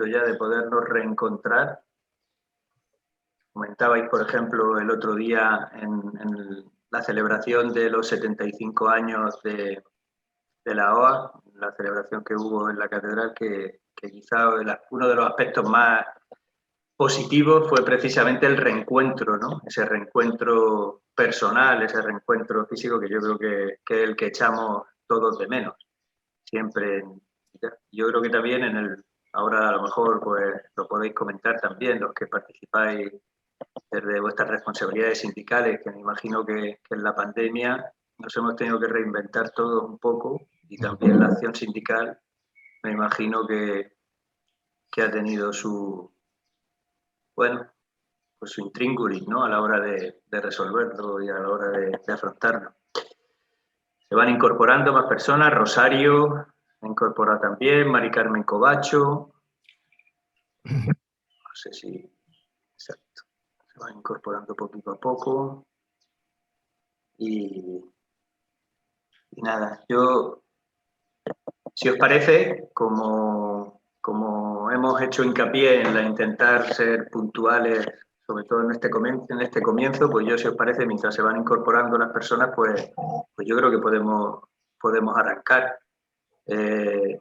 ya de podernos reencontrar. Comentabais, por ejemplo, el otro día en la celebración de los 75 años de la OA, la celebración que hubo en la catedral, que quizá uno de los aspectos más positivos fue precisamente el reencuentro, ¿no? Ese reencuentro personal, ese reencuentro físico que yo creo que es el que echamos todos de menos. Siempre. Yo creo que también ahora a lo mejor pues lo podéis comentar también los que participáis desde vuestras responsabilidades sindicales, que me imagino que en la pandemia nos hemos tenido que reinventar todos un poco, y también la acción sindical me imagino que ha tenido su, bueno, pues su intríngulis, ¿no? A la hora de resolverlo y a la hora de afrontarlo. Se van incorporando más personas. Rosario se incorpora también, Mari Carmen Covacho, no sé si, exacto, se van incorporando poquito a poco. Y nada, yo, si os parece, como hemos hecho hincapié en intentar ser puntuales, sobre todo en este comienzo, pues yo, si os parece, mientras se van incorporando las personas, pues yo creo que podemos arrancar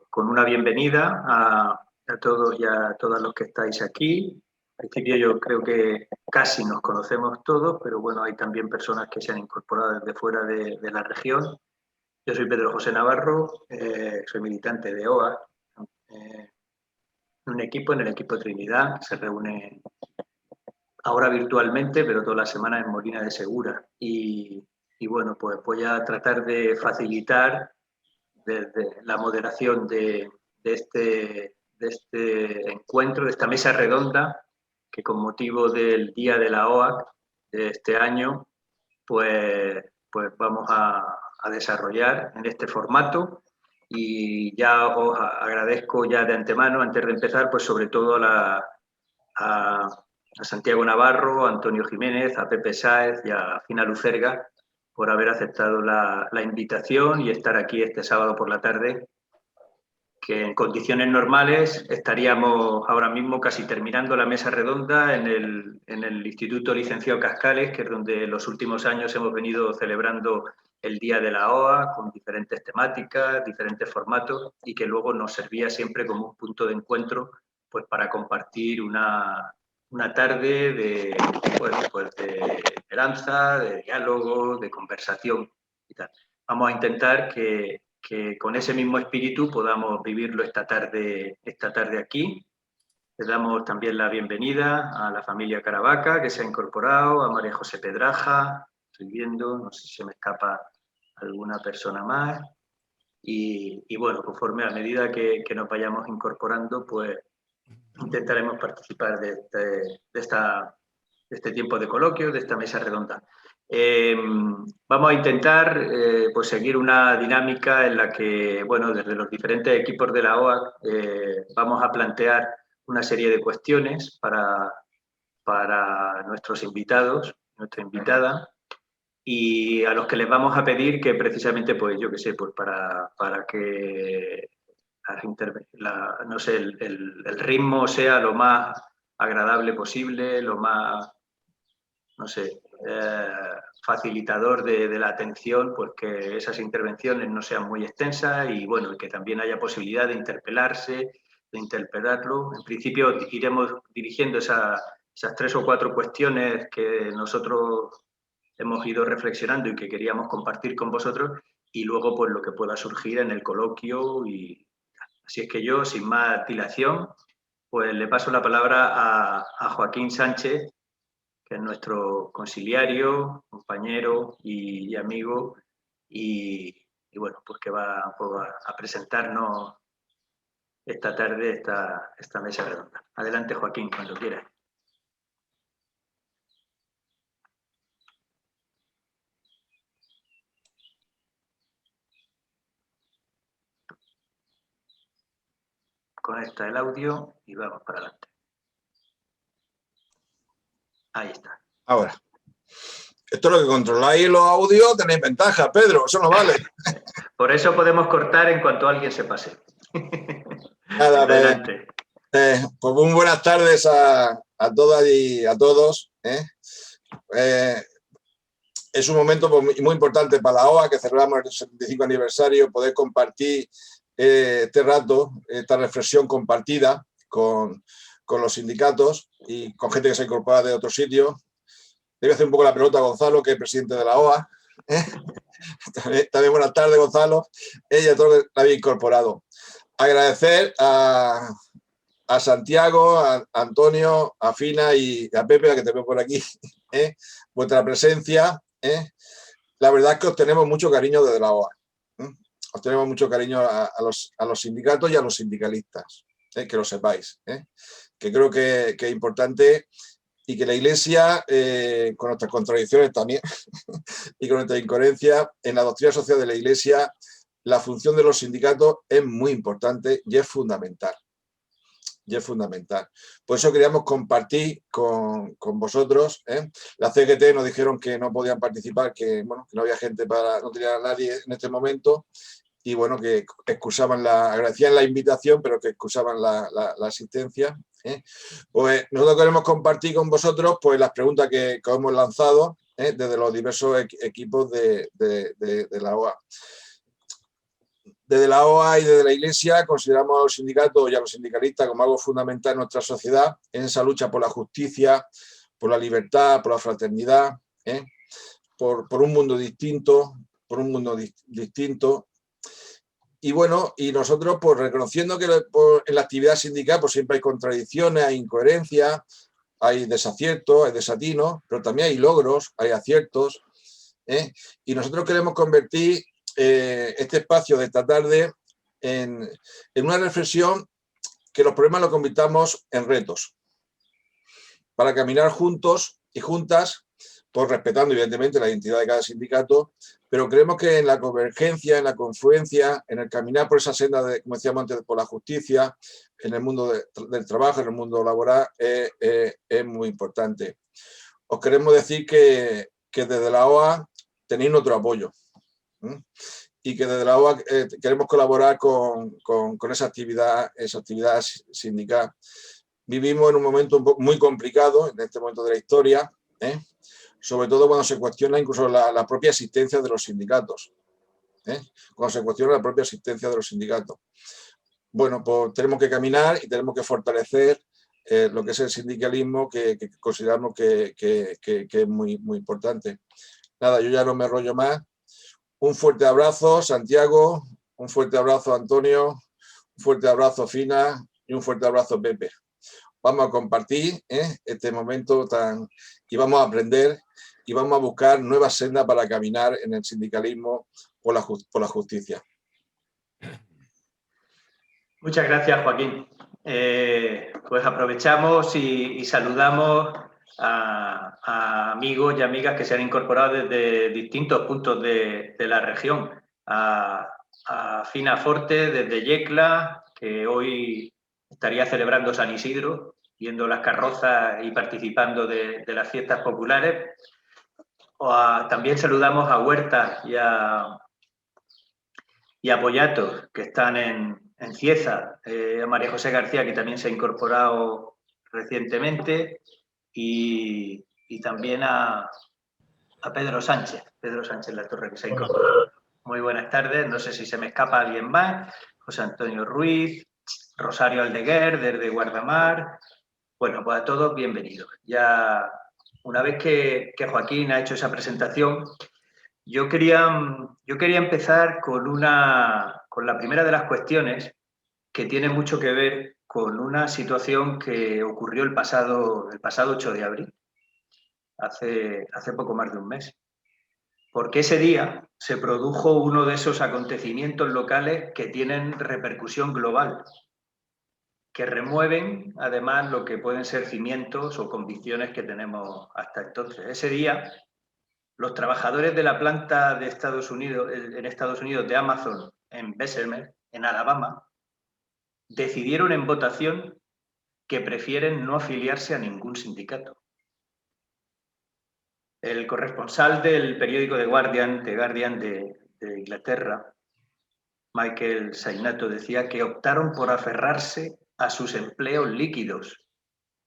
con una bienvenida a todos y a todas los que estáis aquí. Al principio yo creo que casi nos conocemos todos, pero bueno, hay también personas que se han incorporado desde fuera de la región. Yo soy Pedro José Navarro, soy militante de OA, en el equipo Trinidad, que se reúne ahora virtualmente, pero toda la semana en Molina de Segura. Y bueno, pues voy a tratar de facilitar desde la moderación de este encuentro, de esta mesa redonda, que con motivo del Día de la OAC de este año, pues vamos a desarrollar en este formato. Y ya os agradezco ya de antemano, antes de empezar, pues sobre todo a Santiago Navarro, a Antonio Jiménez, a Pepe Sáez y a Fina Lucerga por haber aceptado la invitación y estar aquí este sábado por la tarde, que en condiciones normales estaríamos ahora mismo casi terminando la mesa redonda en el Instituto Licenciado Cascales, que es donde en los últimos años hemos venido celebrando el Día de la OA con diferentes temáticas, diferentes formatos, y que luego nos servía siempre como un punto de encuentro pues para compartir una tarde de esperanza, de diálogo, de conversación y tal. Vamos a intentar que con ese mismo espíritu podamos vivirlo esta tarde aquí. Le damos también la bienvenida a la familia Caravaca, que se ha incorporado, a María José Pedraja, estoy viendo, no sé si se me escapa alguna persona más. Y bueno, conforme a medida que nos vayamos incorporando, pues intentaremos participar de este tiempo de coloquio, de esta mesa redonda. Vamos a intentar pues seguir una dinámica en la que, bueno, desde los diferentes equipos de la OAC vamos a plantear una serie de cuestiones para nuestros invitados, nuestra invitada, y a los que les vamos a pedir que precisamente, pues yo qué sé, pues para que no sé, el ritmo sea lo más agradable posible, lo más, no sé, facilitador de la atención, pues que esas intervenciones no sean muy extensas y bueno, que también haya posibilidad de interpelarse, de interpelarlo. En principio iremos dirigiendo esas 3 o 4 cuestiones que nosotros hemos ido reflexionando y que queríamos compartir con vosotros, y luego pues lo que pueda surgir en el coloquio. Y así es que yo, sin más dilación, pues le paso la palabra a Joaquín Sánchez, que es nuestro conciliario, compañero y amigo, y bueno, pues que va a presentarnos esta tarde esta mesa redonda. Adelante, Joaquín, cuando quieras. Conecta el audio y vamos para adelante. Ahí está. Ahora. Esto es lo que controláis los audios, tenéis ventaja, Pedro, eso no vale. Por eso podemos cortar en cuanto alguien se pase. Nada, adelante. Pues muy buenas tardes a todas y a todos. Es un momento muy importante para la OA, que celebramos el 75 aniversario, poder compartir este rato, esta reflexión compartida con los sindicatos y con gente que se incorpora de otros sitios. Debe hacer un poco la pelota a Gonzalo, que es presidente de la OA. También buenas tardes, Gonzalo. Ella, todo lo que la había incorporado. Agradecer a Santiago, a Antonio, a Fina y a Pepe, a que te veo por aquí, vuestra presencia. La verdad es que os tenemos mucho cariño desde la OA. Os tenemos mucho cariño a los sindicatos y a los sindicalistas, que lo sepáis. Que creo que es importante y que la Iglesia, con nuestras contradicciones también y con nuestra incoherencia, en la doctrina social de la Iglesia, la función de los sindicatos es muy importante y es fundamental. Y es fundamental. Por eso queríamos compartir con vosotros. La CGT nos dijeron que no podían participar, que, bueno, que no había gente no tenía a nadie en este momento, y bueno, que excusaban agradecían la invitación, pero que excusaban la asistencia. Pues nosotros queremos compartir con vosotros pues las preguntas que hemos lanzado desde los diversos equipos de la OA. Desde la OA y desde la Iglesia consideramos a los sindicatos y a los sindicalistas como algo fundamental en nuestra sociedad, en esa lucha por la justicia, por la libertad, por la fraternidad, por un mundo distinto, Y bueno, y nosotros pues reconociendo que en la actividad sindical pues siempre hay contradicciones, hay incoherencias, hay desaciertos, hay desatinos, pero también hay logros, hay aciertos, y nosotros queremos convertir este espacio de esta tarde en una reflexión, que los problemas los convirtamos en retos, para caminar juntos y juntas, pues respetando evidentemente la identidad de cada sindicato, pero creemos que en la convergencia, en la confluencia, en el caminar por esa senda, como decíamos antes, por la justicia, en el mundo del trabajo, en el mundo laboral, es muy importante. Os queremos decir que desde la OA tenéis nuestro apoyo, y que desde la OA queremos colaborar con esa actividad sindical. Vivimos en un momento muy complicado, en este momento de la historia, sobre todo cuando se cuestiona incluso la propia existencia de los sindicatos. Cuando se cuestiona la propia existencia de los sindicatos. Bueno, pues tenemos que caminar y tenemos que fortalecer lo que es el sindicalismo, que consideramos que es muy, muy importante. Nada, yo ya no me enrollo más. Un fuerte abrazo, Santiago, un fuerte abrazo, Antonio, un fuerte abrazo, Fina, y un fuerte abrazo, Pepe. Vamos a compartir este momento y vamos a aprender y vamos a buscar nuevas sendas para caminar en el sindicalismo por la justicia. Muchas gracias, Joaquín. Pues aprovechamos y saludamos a amigos y amigas que se han incorporado desde distintos puntos de la región. A Fina Forte desde Yecla, que hoy estaría celebrando San Isidro, viendo las carrozas y participando de las fiestas populares. También saludamos a Huerta y a Pollatos, que están en Cieza, a María José García, que también se ha incorporado recientemente, y también a Pedro Sánchez La Torre, que se ha incorporado. Muy buenas tardes, no sé si se me escapa alguien más. José Antonio Ruiz, Rosario Aldeguer, desde Guardamar. Bueno, pues a todos bienvenidos. Ya una vez que Joaquín ha hecho esa presentación, yo quería empezar con la primera de las cuestiones, que tiene mucho que ver con una situación que ocurrió el pasado 8 de abril, hace poco más de un mes. Porque ese día se produjo uno de esos acontecimientos locales que tienen repercusión global, que remueven además lo que pueden ser cimientos o convicciones que tenemos hasta entonces. Ese día, los trabajadores de la planta en Estados Unidos de Amazon, en Bessemer, en Alabama, decidieron en votación que prefieren no afiliarse a ningún sindicato. El corresponsal del periódico The Guardian de Inglaterra, Michael Sainato, decía que optaron por aferrarse a sus empleos líquidos,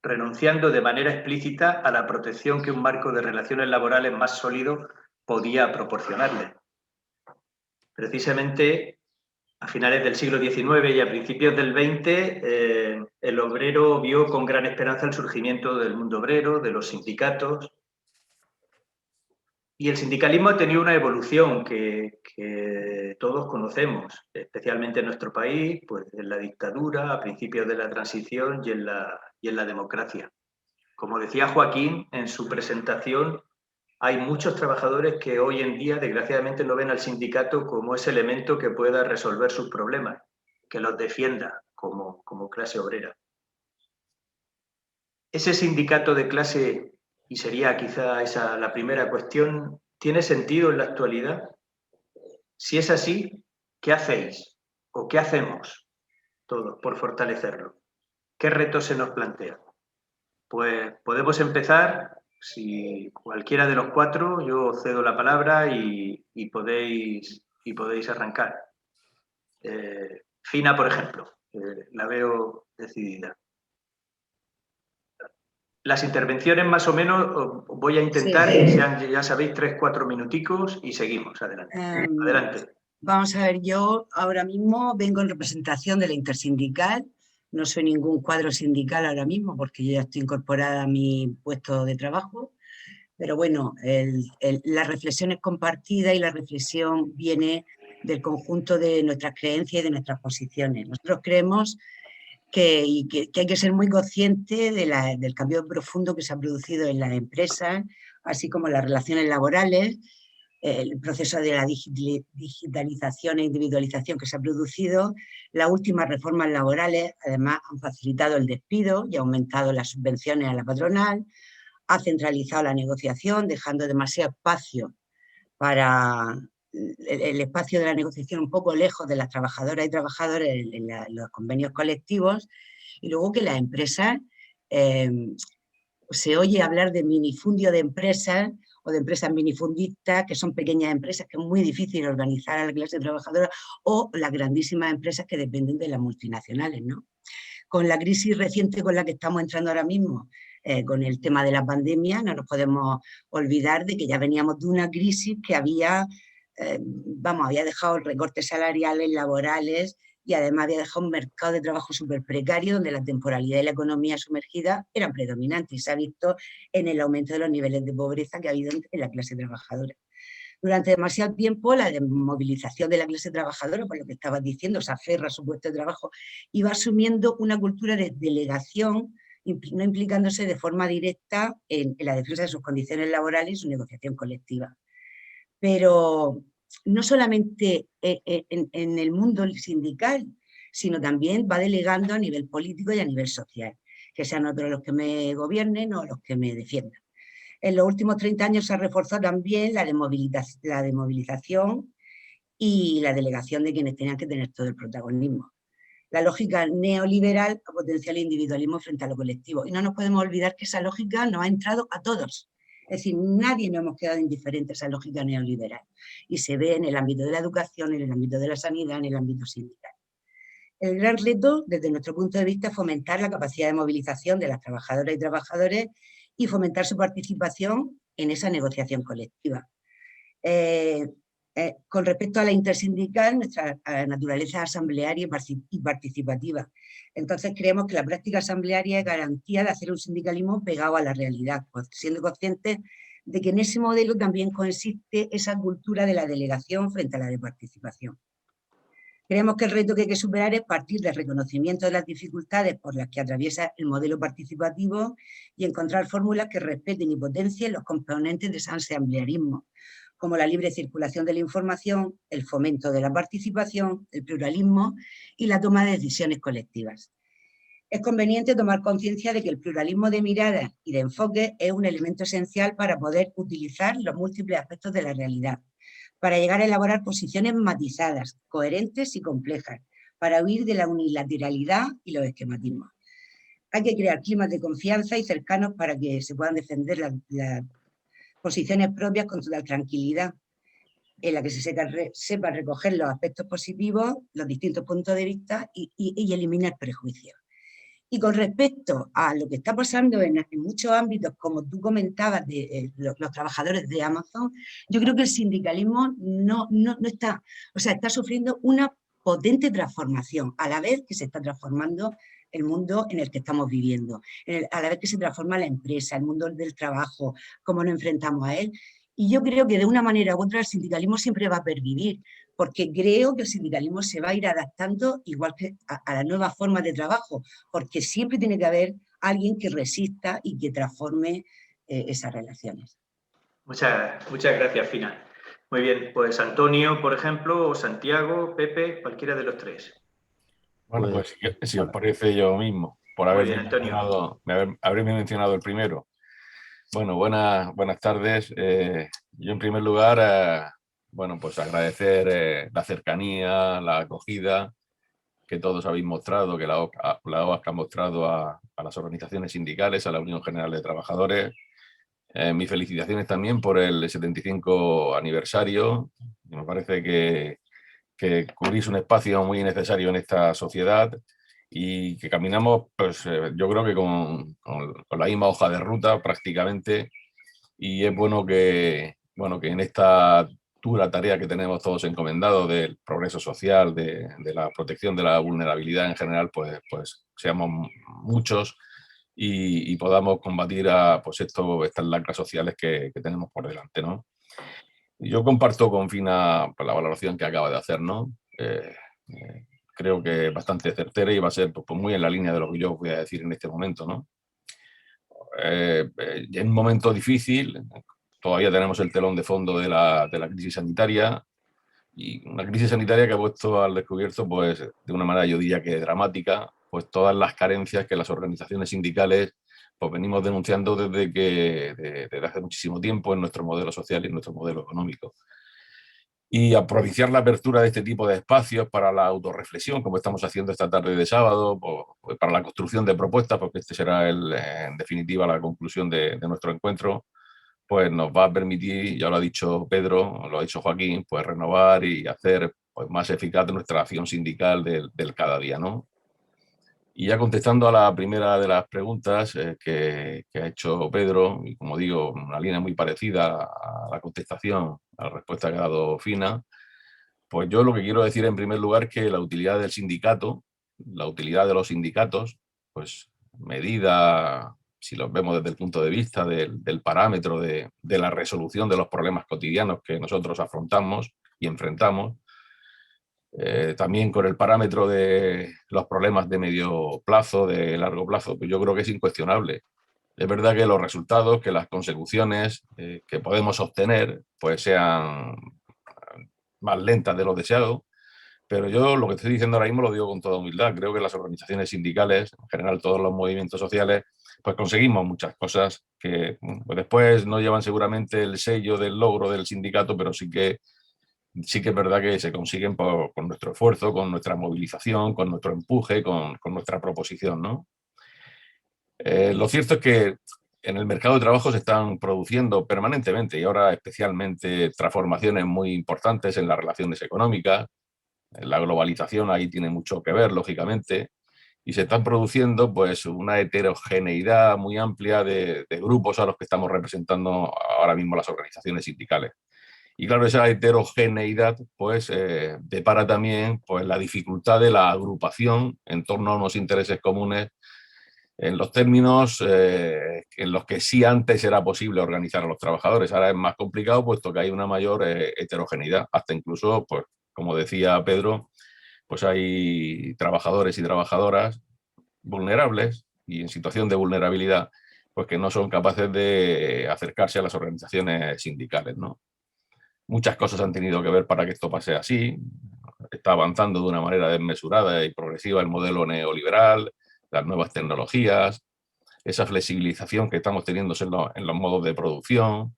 renunciando de manera explícita a la protección que un marco de relaciones laborales más sólido podía proporcionarle. Precisamente a finales del siglo XIX y a principios del XX, el obrero vio con gran esperanza el surgimiento del mundo obrero, de los sindicatos. Y el sindicalismo ha tenido una evolución que todos conocemos, especialmente en nuestro país, pues en la dictadura, a principios de la transición y en la democracia. Como decía Joaquín en su presentación, hay muchos trabajadores que hoy en día, desgraciadamente, no ven al sindicato como ese elemento que pueda resolver sus problemas, que los defienda como clase obrera. Ese sindicato de clase, y sería quizá esa la primera cuestión, ¿tiene sentido en la actualidad? Si es así, ¿qué hacéis? ¿O qué hacemos todos por fortalecerlo? ¿Qué retos se nos plantean? Pues podemos empezar, si cualquiera de los cuatro, yo cedo la palabra y podéis arrancar. Fina, por ejemplo, la veo decidida. Las intervenciones más o menos voy a intentar que sean, ya sabéis, 3-4 minuticos y seguimos. Adelante. Adelante. Vamos a ver, yo ahora mismo vengo en representación de la intersindical. No soy ningún cuadro sindical ahora mismo porque yo ya estoy incorporada a mi puesto de trabajo. Pero bueno, la reflexión es compartida y la reflexión viene del conjunto de nuestras creencias y de nuestras posiciones. Nosotros creemos que hay que ser muy consciente del cambio profundo que se ha producido en las empresas, así como en las relaciones laborales, el proceso de la digitalización e individualización que se ha producido. Las últimas reformas laborales, además, han facilitado el despido y aumentado las subvenciones a la patronal, ha centralizado la negociación, dejando demasiado espacio para el espacio de la negociación un poco lejos de las trabajadoras y trabajadores en los convenios colectivos, y luego que las empresas, se oye hablar de minifundio de empresas o de empresas minifundistas, que son pequeñas empresas que es muy difícil organizar a la clase trabajadora, o las grandísimas empresas que dependen de las multinacionales, ¿no? Con la crisis reciente con la que estamos entrando ahora mismo, con el tema de la pandemia, no nos podemos olvidar de que ya veníamos de una crisis que había dejado recortes salariales, laborales, y además había dejado un mercado de trabajo súper precario donde la temporalidad y la economía sumergida eran predominantes, y se ha visto en el aumento de los niveles de pobreza que ha habido en la clase trabajadora. Durante demasiado tiempo la desmovilización de la clase trabajadora, por lo que estabas diciendo, se aferra a su puesto de trabajo, iba asumiendo una cultura de delegación, no implicándose de forma directa en la defensa de sus condiciones laborales y su negociación colectiva. Pero no solamente en el mundo sindical, sino también va delegando a nivel político y a nivel social, que sean otros los que me gobiernen o los que me defiendan. En los últimos 30 años se ha reforzado también la desmovilización y la delegación de quienes tenían que tener todo el protagonismo. La lógica neoliberal ha potenciado el individualismo frente a lo colectivo. Y no nos podemos olvidar que esa lógica nos ha entrado a todos. Es decir, nadie nos hemos quedado indiferente a esa lógica neoliberal. Y se ve en el ámbito de la educación, en el ámbito de la sanidad, en el ámbito sindical. El gran reto, desde nuestro punto de vista, es fomentar la capacidad de movilización de las trabajadoras y trabajadores y fomentar su participación en esa negociación colectiva. Con respecto a la intersindical, nuestra naturaleza es asamblearia y participativa. Entonces creemos que la práctica asamblearia es garantía de hacer un sindicalismo pegado a la realidad, siendo conscientes de que en ese modelo también consiste esa cultura de la delegación frente a la de participación. Creemos que el reto que hay que superar es partir del reconocimiento de las dificultades por las que atraviesa el modelo participativo y encontrar fórmulas que respeten y potencien los componentes de ese asamblearismo, como la libre circulación de la información, el fomento de la participación, el pluralismo y la toma de decisiones colectivas. Es conveniente tomar conciencia de que el pluralismo de miradas y de enfoque es un elemento esencial para poder utilizar los múltiples aspectos de la realidad, para llegar a elaborar posiciones matizadas, coherentes y complejas, para huir de la unilateralidad y los esquematismos. Hay que crear climas de confianza y cercanos para que se puedan defender las posiciones propias con total tranquilidad, en la que se sepa recoger los aspectos positivos, los distintos puntos de vista y eliminar prejuicios. Y con respecto a lo que está pasando en muchos ámbitos, como tú comentabas, de los trabajadores de Amazon, yo creo que el sindicalismo no está, o sea, está sufriendo una potente transformación, a la vez que se está transformando el mundo en el que estamos viviendo, a la vez que se transforma la empresa, el mundo del trabajo, cómo nos enfrentamos a él. Y yo creo que de una manera u otra el sindicalismo siempre va a pervivir, porque creo que el sindicalismo se va a ir adaptando igual que a las nuevas formas de trabajo, porque siempre tiene que haber alguien que resista y que transforme esas relaciones. Muchas gracias, Fina. Muy bien, pues Antonio, por ejemplo, o Santiago, Pepe, cualquiera de los tres. Bueno, pues si os parece yo mismo, por Muy bien, Antonio. haberme mencionado el primero. Bueno, buenas tardes. Yo en primer lugar, bueno, pues agradecer la cercanía, la acogida que todos habéis mostrado, que la OASC ha mostrado a las organizaciones sindicales, a la Unión General de Trabajadores. Mis felicitaciones también por el 75 aniversario. Me parece que cubrís un espacio muy necesario en esta sociedad y que caminamos, pues yo creo que con la misma hoja de ruta prácticamente, y es bueno que en esta dura tarea que tenemos todos encomendado del progreso social, de la protección de la vulnerabilidad en general, pues seamos muchos y podamos combatir pues estas lacras sociales que tenemos por delante, ¿no? Yo comparto con Fina la valoración que acaba de hacer, ¿no? Creo que es bastante certera y va a ser pues, muy en la línea de lo que yo voy a decir en este momento, ¿no? En un momento difícil, todavía tenemos el telón de fondo de la crisis sanitaria, y una crisis sanitaria que ha puesto al descubierto, pues, de una manera yo diría que dramática, pues todas las carencias que las organizaciones sindicales pues venimos denunciando desde hace muchísimo tiempo en nuestro modelo social y en nuestro modelo económico. Y a propiciar la apertura de este tipo de espacios para la autorreflexión, como estamos haciendo esta tarde de sábado, pues para la construcción de propuestas, porque este será en definitiva la conclusión de nuestro encuentro, pues nos va a permitir, ya lo ha dicho Pedro, lo ha dicho Joaquín, pues renovar y hacer pues, más eficaz nuestra acción sindical del cada día, ¿no? Y ya contestando a la primera de las preguntas que ha hecho Pedro, y como digo, una línea muy parecida a la contestación, a la respuesta que ha dado Fina, pues yo lo que quiero decir en primer lugar es que la utilidad del sindicato, la utilidad de los sindicatos, pues medida, si los vemos desde el punto de vista del parámetro de la resolución de los problemas cotidianos que nosotros afrontamos y enfrentamos, también con el parámetro de los problemas de medio plazo, de largo plazo, pues yo creo que es incuestionable. Es verdad que los resultados, que las consecuciones que podemos obtener, pues sean más lentas de lo deseado, pero yo lo que estoy diciendo ahora mismo lo digo con toda humildad. Creo que las organizaciones sindicales, en general todos los movimientos sociales, pues conseguimos muchas cosas que pues después no llevan seguramente el sello del logro del sindicato, pero sí que es verdad que se consiguen con nuestro esfuerzo, con nuestra movilización, con nuestro empuje, con nuestra proposición, ¿no? Lo cierto es que en el mercado de trabajo se están produciendo permanentemente y ahora especialmente transformaciones muy importantes en las relaciones económicas. La globalización ahí tiene mucho que ver, lógicamente, y se están produciendo pues una heterogeneidad muy amplia de grupos a los que estamos representando ahora mismo las organizaciones sindicales. Y claro, esa heterogeneidad pues depara también pues la dificultad de la agrupación en torno a unos intereses comunes en los términos en los que sí antes era posible organizar a los trabajadores. Ahora es más complicado puesto que hay una mayor heterogeneidad, hasta incluso, pues como decía Pedro, pues hay trabajadores y trabajadoras vulnerables y en situación de vulnerabilidad, pues que no son capaces de acercarse a las organizaciones sindicales, ¿no? Muchas cosas han tenido que ver para que esto pase así. Está avanzando de una manera desmesurada y progresiva el modelo neoliberal, las nuevas tecnologías, esa flexibilización que estamos teniendo en los modos de producción.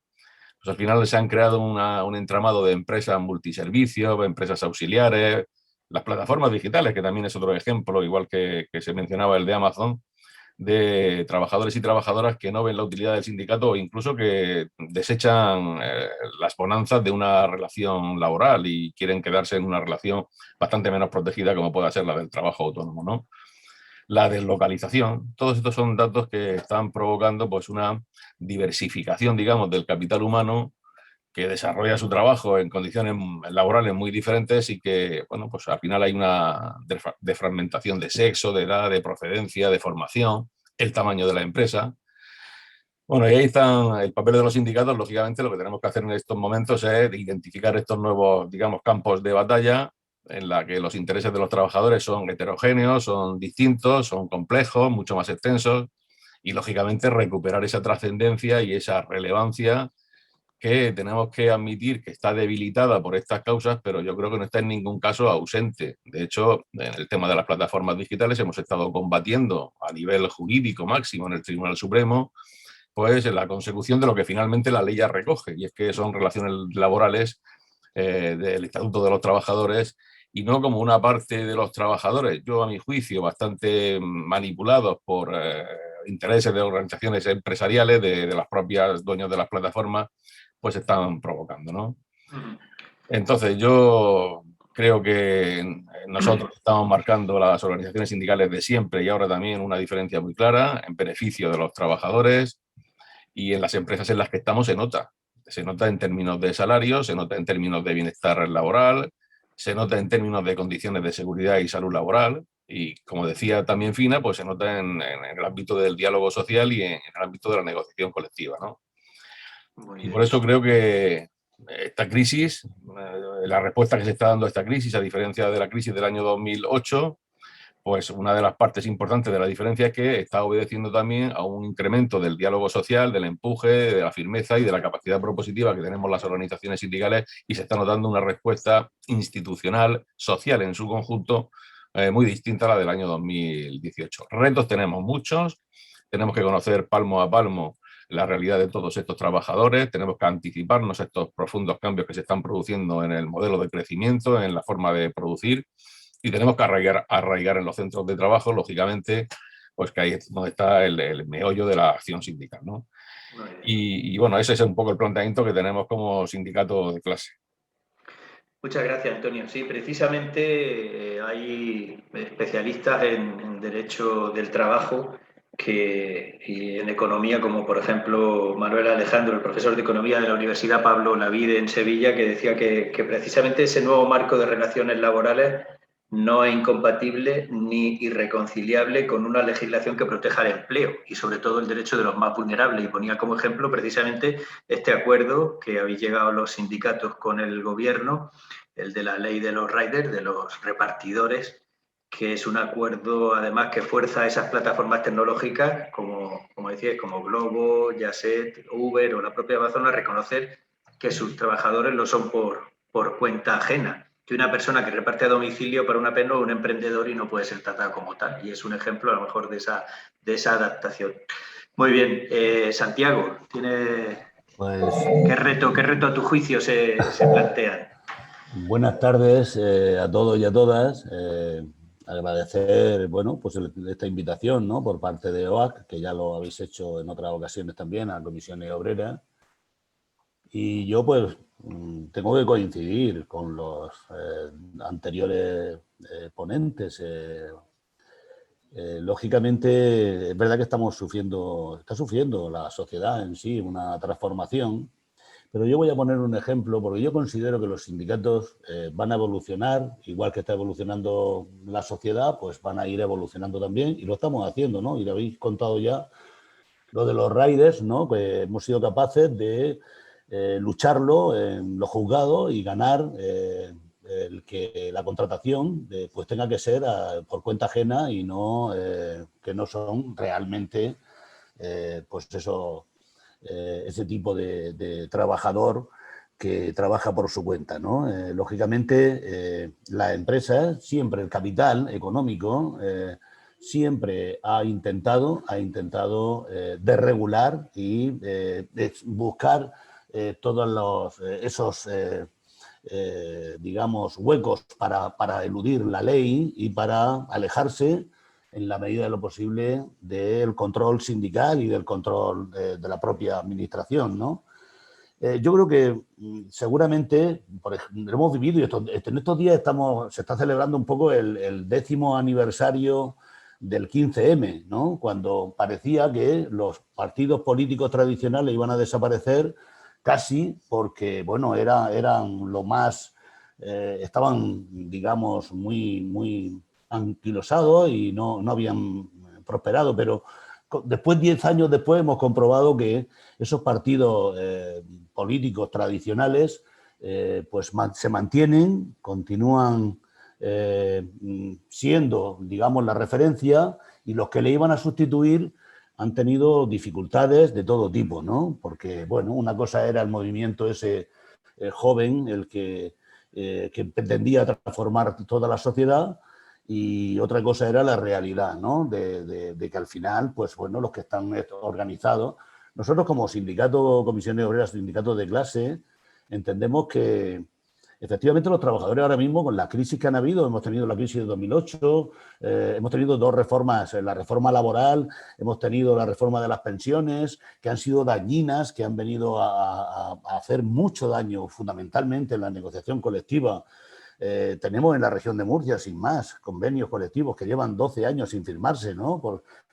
Pues al final se han creado un entramado de empresas multiservicios, empresas auxiliares, las plataformas digitales, que también es otro ejemplo, igual que se mencionaba el de Amazon, de trabajadores y trabajadoras que no ven la utilidad del sindicato o incluso que desechan las bonanzas de una relación laboral y quieren quedarse en una relación bastante menos protegida como pueda ser la del trabajo autónomo, ¿no? la deslocalización. Todos estos son datos que están provocando pues una diversificación, digamos, del capital humano que desarrolla su trabajo en condiciones laborales muy diferentes y que, bueno, pues al final hay una defragmentación de sexo, de edad, de procedencia, de formación, el tamaño de la empresa. Bueno, y ahí está el papel de los sindicatos. Lógicamente, lo que tenemos que hacer en estos momentos es identificar estos nuevos, digamos, campos de batalla en la que los intereses de los trabajadores son heterogéneos, son distintos, son complejos, mucho más extensos, y lógicamente recuperar esa trascendencia y esa relevancia que tenemos que admitir que está debilitada por estas causas, pero yo creo que no está en ningún caso ausente. De hecho, en el tema de las plataformas digitales hemos estado combatiendo a nivel jurídico máximo en el Tribunal Supremo pues la consecución de lo que finalmente la ley ya recoge, y es que son relaciones laborales del Estatuto de los Trabajadores y no como una parte de los trabajadores, yo a mi juicio, bastante manipulados por intereses de organizaciones empresariales, de las propias dueños de las plataformas, pues están provocando, ¿no? Entonces yo creo que nosotros estamos marcando las organizaciones sindicales de siempre y ahora también una diferencia muy clara en beneficio de los trabajadores, y en las empresas en las que estamos se nota en términos de salario, se nota en términos de bienestar laboral, se nota en términos de condiciones de seguridad y salud laboral, y como decía también Fina, pues se nota en el ámbito del diálogo social y en el ámbito de la negociación colectiva, ¿no? Y por eso creo que esta crisis, la respuesta que se está dando a esta crisis, a diferencia de la crisis del año 2008, pues una de las partes importantes de la diferencia es que está obedeciendo también a un incremento del diálogo social, del empuje, de la firmeza y de la capacidad propositiva que tenemos las organizaciones sindicales, y se está notando una respuesta institucional, social en su conjunto, muy distinta a la del año 2018. Retos tenemos muchos, tenemos que conocer palmo a palmo la realidad de todos estos trabajadores, tenemos que anticiparnos a estos profundos cambios que se están produciendo en el modelo de crecimiento, en la forma de producir, y tenemos que arraigar en los centros de trabajo, lógicamente, pues que ahí es donde está el meollo de la acción sindical, ¿no? Y bueno, ese es un poco el planteamiento que tenemos como sindicato de clase. Muchas gracias, Antonio. Sí, precisamente hay especialistas en derecho del trabajo y en economía, como por ejemplo Manuel Alejandro, el profesor de economía de la Universidad Pablo Olavide en Sevilla, que decía que precisamente ese nuevo marco de relaciones laborales no es incompatible ni irreconciliable con una legislación que proteja el empleo y sobre todo el derecho de los más vulnerables. Y ponía como ejemplo precisamente este acuerdo que habéis llegado los sindicatos con el gobierno, el de la ley de los riders, de los repartidores, que es un acuerdo además que fuerza a esas plataformas tecnológicas, como decíais, como Glovo, Yasset, Uber o la propia Amazon, a reconocer que sus trabajadores lo son por cuenta ajena, que una persona que reparte a domicilio para una PME es un emprendedor y no puede ser tratado como tal. Y es un ejemplo a lo mejor de esa adaptación. Muy bien, Santiago, ¿qué reto a tu juicio se plantean? Buenas tardes a todos y a todas. Agradecer, bueno, pues esta invitación, ¿no?, por parte de OAC, que ya lo habéis hecho en otras ocasiones también, a Comisiones Obreras. Y yo, pues, tengo que coincidir con los anteriores ponentes. Lógicamente, es verdad que está sufriendo la sociedad en sí una transformación, pero yo voy a poner un ejemplo porque yo considero que los sindicatos van a evolucionar, igual que está evolucionando la sociedad, pues van a ir evolucionando también, y lo estamos haciendo, ¿no? Y lo habéis contado ya, lo de los riders, ¿no?, que hemos sido capaces de lucharlo en los juzgados y ganar el que la contratación pues tenga que ser por cuenta ajena y no que no son realmente pues eso, ese tipo de trabajador que trabaja por su cuenta, ¿no? Lógicamente la empresa, siempre el capital económico siempre ha intentado desregular y buscar todos esos digamos, huecos para eludir la ley y para alejarse en la medida de lo posible del control sindical y del control de la propia administración, ¿no? Yo creo que seguramente, por ejemplo, hemos vivido, y en estos días se está celebrando un poco el 10º aniversario del 15M, ¿no? Cuando parecía que los partidos políticos tradicionales iban a desaparecer casi porque, bueno, eran lo más, estaban, digamos, muy anquilosados y no habían prosperado, pero después, 10 años después, hemos comprobado que esos partidos políticos tradicionales pues se mantienen, continúan siendo, digamos, la referencia, y los que le iban a sustituir han tenido dificultades de todo tipo, ¿no? Porque, bueno, una cosa era el movimiento ese joven, el que pretendía transformar toda la sociedad, y otra cosa era la realidad, ¿no? De que al final, pues bueno, los que están organizados, nosotros como sindicato, comisiones obreras, sindicatos de clase, entendemos que efectivamente los trabajadores ahora mismo, con la crisis que han habido, hemos tenido la crisis de 2008, hemos tenido 2 reformas, la reforma laboral, hemos tenido la reforma de las pensiones, que han sido dañinas, que han venido a hacer mucho daño, fundamentalmente en la negociación colectiva. Tenemos en la región de Murcia, sin más, convenios colectivos que llevan 12 años sin firmarse, ¿no?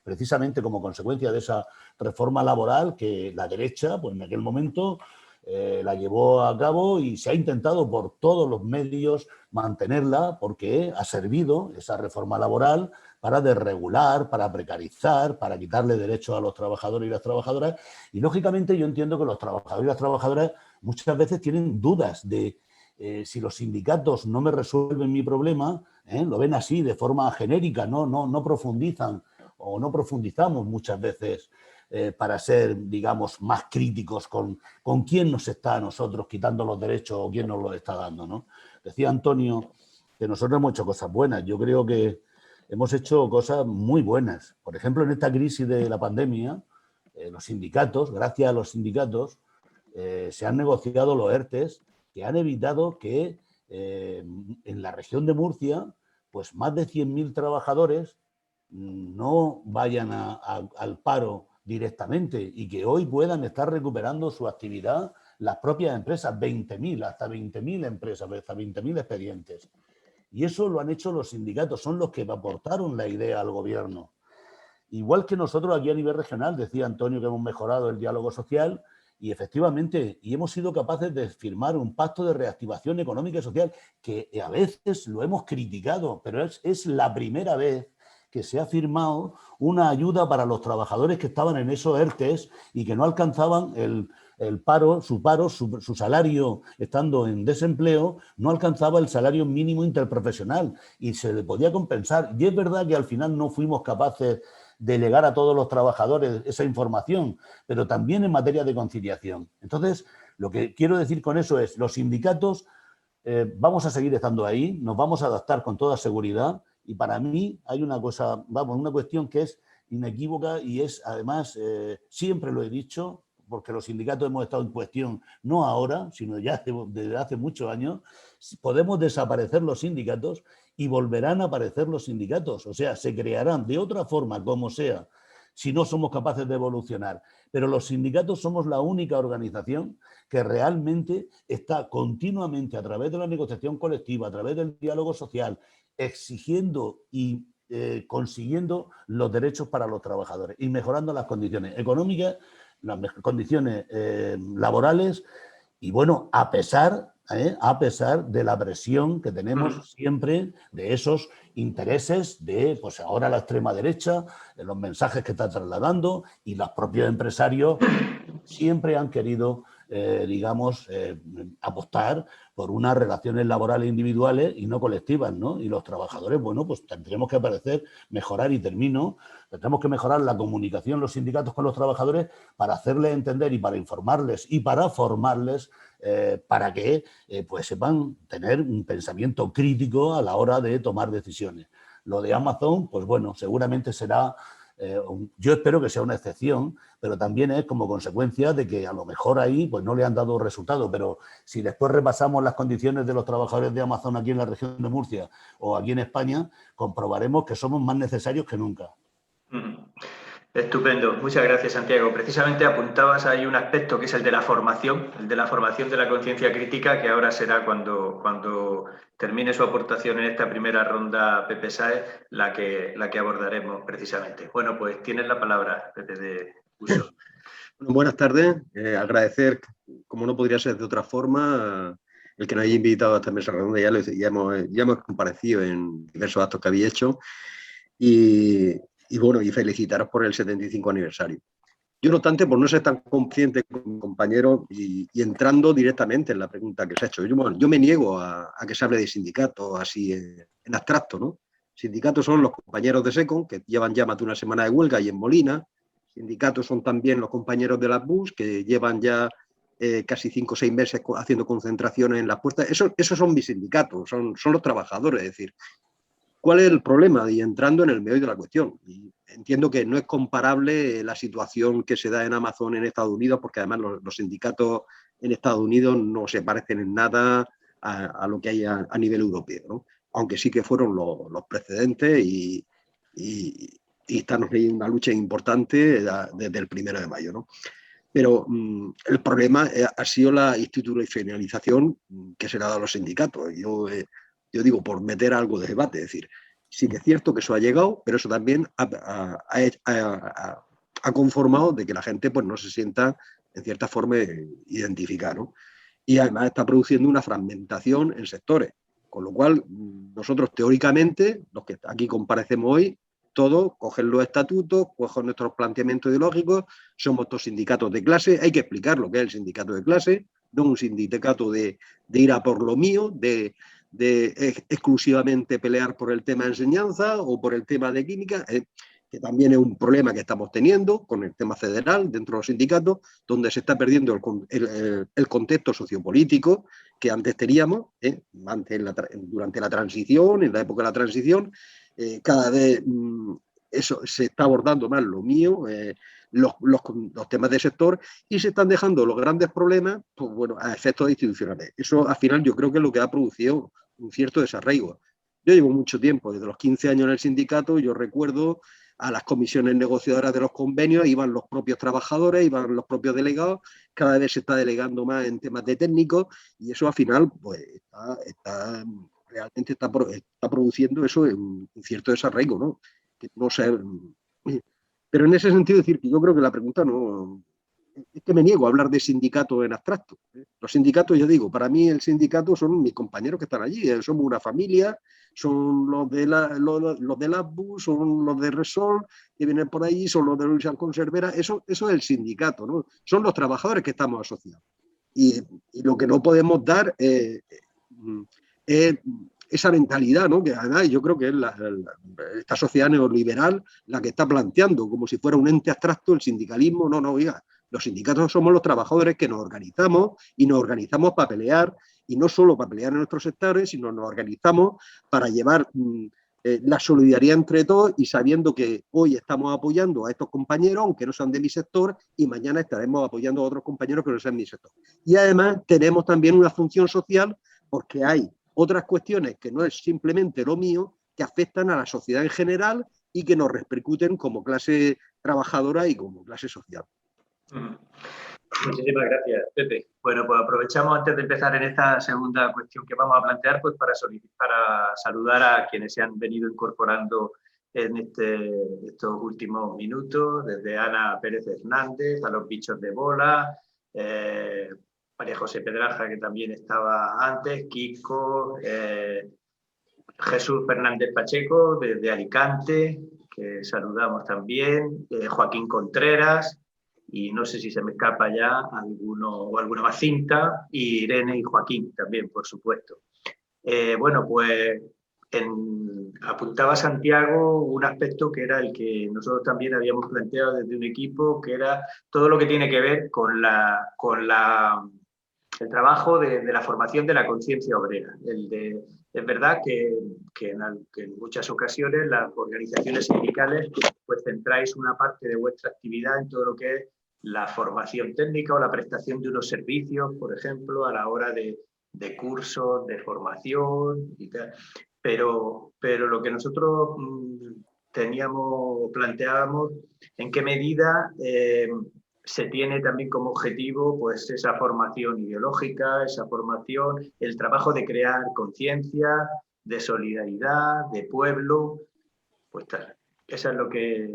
Precisamente como consecuencia de esa reforma laboral que la derecha, pues en aquel momento, la llevó a cabo, y se ha intentado por todos los medios mantenerla, porque ha servido esa reforma laboral para desregular, para precarizar, para quitarle derechos a los trabajadores y las trabajadoras. Y lógicamente yo entiendo que los trabajadores y las trabajadoras muchas veces tienen dudas de si los sindicatos no me resuelven mi problema, lo ven así de forma genérica, no profundizan, o no profundizamos muchas veces para ser, digamos, más críticos con quién nos está a nosotros quitando los derechos o quién nos los está dando, ¿no? Decía Antonio que nosotros hemos hecho cosas buenas. Yo creo que hemos hecho cosas muy buenas. Por ejemplo, en esta crisis de la pandemia, los sindicatos, gracias a los sindicatos, se han negociado los ERTEs que han evitado que en la región de Murcia, pues más de 100.000 trabajadores no vayan al paro directamente, y que hoy puedan estar recuperando su actividad las propias empresas, 20.000, hasta 20.000 empresas, hasta 20.000 expedientes. Y eso lo han hecho los sindicatos, son los que aportaron la idea al gobierno. Igual que nosotros aquí a nivel regional, decía Antonio que hemos mejorado el diálogo social, y efectivamente, y hemos sido capaces de firmar un pacto de reactivación económica y social, que a veces lo hemos criticado, pero es la primera vez que se ha firmado una ayuda para los trabajadores que estaban en esos ERTEs y que no alcanzaban su salario estando en desempleo, no alcanzaba el salario mínimo interprofesional y se le podía compensar. Y es verdad que al final no fuimos capaces de llegar a todos los trabajadores esa información, pero también en materia de conciliación. Entonces, lo que quiero decir con eso es, los sindicatos vamos a seguir estando ahí, nos vamos a adaptar con toda seguridad. Y para mí hay una cosa, una cuestión que es inequívoca, y es, además, siempre lo he dicho, porque los sindicatos hemos estado en cuestión no ahora, sino ya desde hace muchos años. Podemos desaparecer los sindicatos y volverán a aparecer los sindicatos, o sea, se crearán de otra forma, como sea, si no somos capaces de evolucionar. Pero los sindicatos somos la única organización que realmente está continuamente, a través de la negociación colectiva, a través del diálogo social, exigiendo y consiguiendo los derechos para los trabajadores y mejorando las condiciones económicas, las condiciones laborales, y bueno, a pesar de la presión que tenemos siempre de esos intereses de, pues ahora la extrema derecha, de los mensajes que está trasladando, y los propios empresarios siempre han querido, apostar por unas relaciones laborales individuales y no colectivas, ¿no? Y los trabajadores, bueno, pues tendremos que mejorar, y termino, tendremos que mejorar la comunicación, los sindicatos con los trabajadores, para hacerles entender y para informarles y para formarles, para que pues sepan tener un pensamiento crítico a la hora de tomar decisiones. Lo de Amazon, pues bueno, seguramente será, yo espero que sea una excepción, pero también es como consecuencia de que a lo mejor ahí pues no le han dado resultado. Pero si después repasamos las condiciones de los trabajadores de Amazon aquí en la región de Murcia o aquí en España, comprobaremos que somos más necesarios que nunca. Estupendo, muchas gracias, Santiago. Precisamente apuntabas ahí un aspecto que es el de la formación de la conciencia crítica, que ahora será cuando termine su aportación en esta primera ronda Pepe Sáez, la que abordaremos precisamente. Bueno, pues tienes la palabra, Pepe de Uso. Bueno, buenas tardes, agradecer, como no podría ser de otra forma, el que nos haya invitado a esta mesa redonda. Ya hemos comparecido en diversos actos que habéis hecho y bueno, y felicitaros por el 75 aniversario. Yo, no obstante, por no ser tan consciente con mi compañero y entrando directamente en la pregunta que se ha hecho, yo me niego a que se hable de sindicatos así en abstracto, ¿no? Sindicatos son los compañeros de SECON, que llevan ya más de una semana de huelga y en Molina. Sindicatos son también los compañeros de las BUS, que llevan ya casi 5 o 6 meses haciendo concentraciones en las puertas. Esos son mis sindicatos, son los trabajadores, es decir. ¿Cuál es el problema? Y entrando en el meollo de la cuestión. Y entiendo que no es comparable la situación que se da en Amazon en Estados Unidos, porque además los sindicatos en Estados Unidos no se parecen en nada a lo que hay a nivel europeo, ¿no? Aunque sí que fueron los precedentes y están en una lucha importante desde el 1 de mayo, ¿no? Pero el problema ha sido la institucionalización que se le ha dado a los sindicatos. Yo digo, por meter algo de debate, es decir, sí que es cierto que eso ha llegado, pero eso también ha conformado de que la gente pues, no se sienta en cierta forma identificada, ¿no? Y además está produciendo una fragmentación en sectores, con lo cual nosotros teóricamente, los que aquí comparecemos hoy, todos cogen los estatutos, cogen nuestros planteamientos ideológicos, somos todos sindicatos de clase, hay que explicar lo que es el sindicato de clase, no un sindicato de ir a por lo mío, de exclusivamente pelear por el tema de enseñanza o por el tema de química, que también es un problema que estamos teniendo con el tema federal dentro de los sindicatos, donde se está perdiendo el contexto sociopolítico que antes teníamos, durante la transición, en la época de la transición. Cada vez eso se está abordando más lo mío, los temas de sector, y se están dejando los grandes problemas pues, bueno, a efectos institucionales. Eso al final yo creo que es lo que ha producido un cierto desarraigo. Yo llevo mucho tiempo, desde los 15 años en el sindicato, yo recuerdo a las comisiones negociadoras de los convenios, iban los propios trabajadores, iban los propios delegados, cada vez se está delegando más en temas de técnicos, y eso al final pues realmente está produciendo eso un cierto desarraigo, ¿no? Que no sé, pero en ese sentido decir que yo creo que la pregunta no... Es que me niego a hablar de sindicatos en abstracto. Los sindicatos, yo digo, para mí el sindicato son mis compañeros que están allí, somos una familia, son los de la BUS, son los de Resol, que vienen por ahí, son los de Luisian Conservera, eso es el sindicato, ¿no? Son los trabajadores que estamos asociados. Y lo que no podemos dar es esa mentalidad, ¿no? Que además yo creo que es esta sociedad neoliberal la que está planteando, como si fuera un ente abstracto, el sindicalismo. No, oiga, los sindicatos somos los trabajadores que nos organizamos y nos organizamos para pelear, y no solo para pelear en nuestros sectores, sino nos organizamos para llevar la solidaridad entre todos y sabiendo que hoy estamos apoyando a estos compañeros, aunque no sean de mi sector, y mañana estaremos apoyando a otros compañeros que no sean de mi sector. Y además tenemos también una función social porque hay otras cuestiones que no es simplemente lo mío, que afectan a la sociedad en general y que nos repercuten como clase trabajadora y como clase social. Muchísimas gracias, Pepe. Bueno, pues aprovechamos antes de empezar en esta segunda cuestión que vamos a plantear, pues para saludar a quienes se han venido incorporando en estos últimos minutos, desde Ana Pérez Hernández, a los bichos de bola, María José Pedraja, que también estaba antes, Kiko, Jesús Fernández Pacheco, desde Alicante, que saludamos también, Joaquín Contreras, y no sé si se me escapa ya alguno o alguna más, Cinta, y Irene y Joaquín también, por supuesto. Bueno, pues apuntaba Santiago un aspecto que era el que nosotros también habíamos planteado desde un equipo, que era todo lo que tiene que ver con el trabajo de la formación de la conciencia obrera. Es verdad que en muchas ocasiones las organizaciones sindicales pues centráis una parte de vuestra actividad en todo lo que es la formación técnica o la prestación de unos servicios, por ejemplo, a la hora de cursos, de formación y tal. Pero lo que nosotros planteábamos en qué medida se tiene también como objetivo pues, esa formación ideológica, esa formación, el trabajo de crear conciencia, de solidaridad, de pueblo, pues tal. Eso es lo que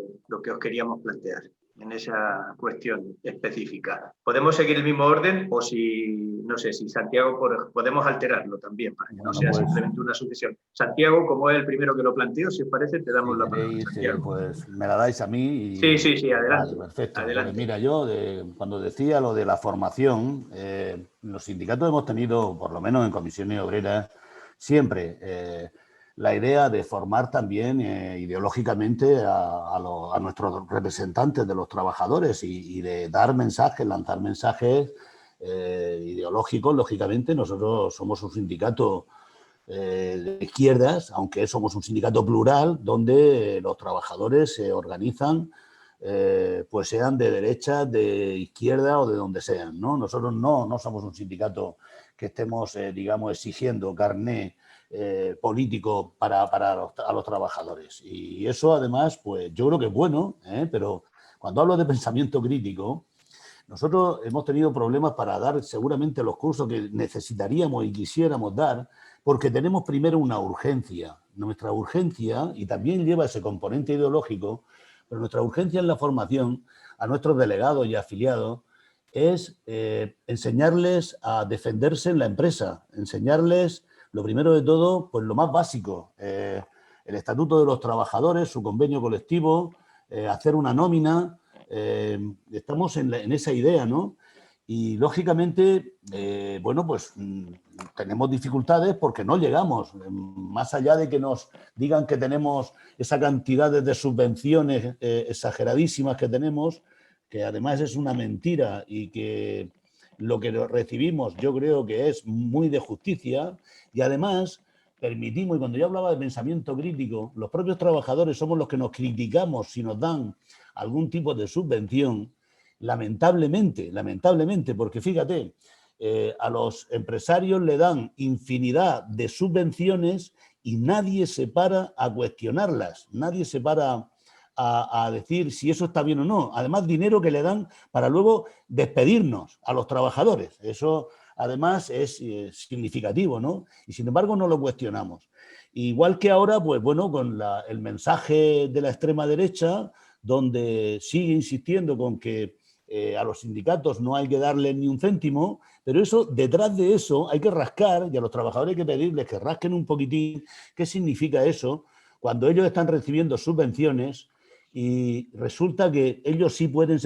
os queríamos plantear en esa cuestión específica. Podemos seguir el mismo orden o si, no sé, si Santiago podemos alterarlo también para que no sea simplemente una sucesión. Santiago, como es el primero que lo planteó, si os parece, te damos la palabra. Santiago. Pues me la dais a mí. Y... Sí, adelante. Vale, perfecto. Adelante. Pues mira, yo cuando decía lo de la formación, los sindicatos hemos tenido, por lo menos en comisiones obreras, siempre la idea de formar también ideológicamente a nuestros representantes de los trabajadores y de dar mensajes, lanzar mensajes ideológicos. Lógicamente, nosotros somos un sindicato de izquierdas, aunque somos un sindicato plural, donde los trabajadores se organizan, pues sean de derecha, de izquierda o de donde sean, ¿no? Nosotros no somos un sindicato que estemos, digamos, exigiendo carné político a los trabajadores. Y eso, además, pues yo creo que es bueno, pero cuando hablo de pensamiento crítico, nosotros hemos tenido problemas para dar seguramente los cursos que necesitaríamos y quisiéramos dar, porque tenemos primero una urgencia. Nuestra urgencia, y también lleva ese componente ideológico, pero nuestra urgencia en la formación a nuestros delegados y afiliados es enseñarles a defenderse en la empresa, enseñarles, lo primero de todo, pues lo más básico, el estatuto de los trabajadores, su convenio colectivo, hacer una nómina. Estamos en esa idea, ¿no? Y lógicamente, bueno, pues tenemos dificultades porque no llegamos, más allá de que nos digan que tenemos esa cantidad de subvenciones exageradísimas que tenemos, que además es una mentira y que lo que recibimos yo creo que es muy de justicia, y además permitimos, y cuando yo hablaba de pensamiento crítico, los propios trabajadores somos los que nos criticamos si nos dan algún tipo de subvención, lamentablemente, porque fíjate, a los empresarios le dan infinidad de subvenciones y nadie se para a cuestionarlas, nadie se para a decir si eso está bien o no. Además, dinero que le dan para luego despedirnos a los trabajadores. Eso, además, es significativo, ¿no? Y, sin embargo, no lo cuestionamos. Igual que ahora, pues bueno, con el mensaje de la extrema derecha, donde sigue insistiendo con que a los sindicatos no hay que darle ni un céntimo, pero eso, detrás de eso hay que rascar, y a los trabajadores hay que pedirles que rasquen un poquitín qué significa eso cuando ellos están recibiendo subvenciones y resulta que ellos sí pueden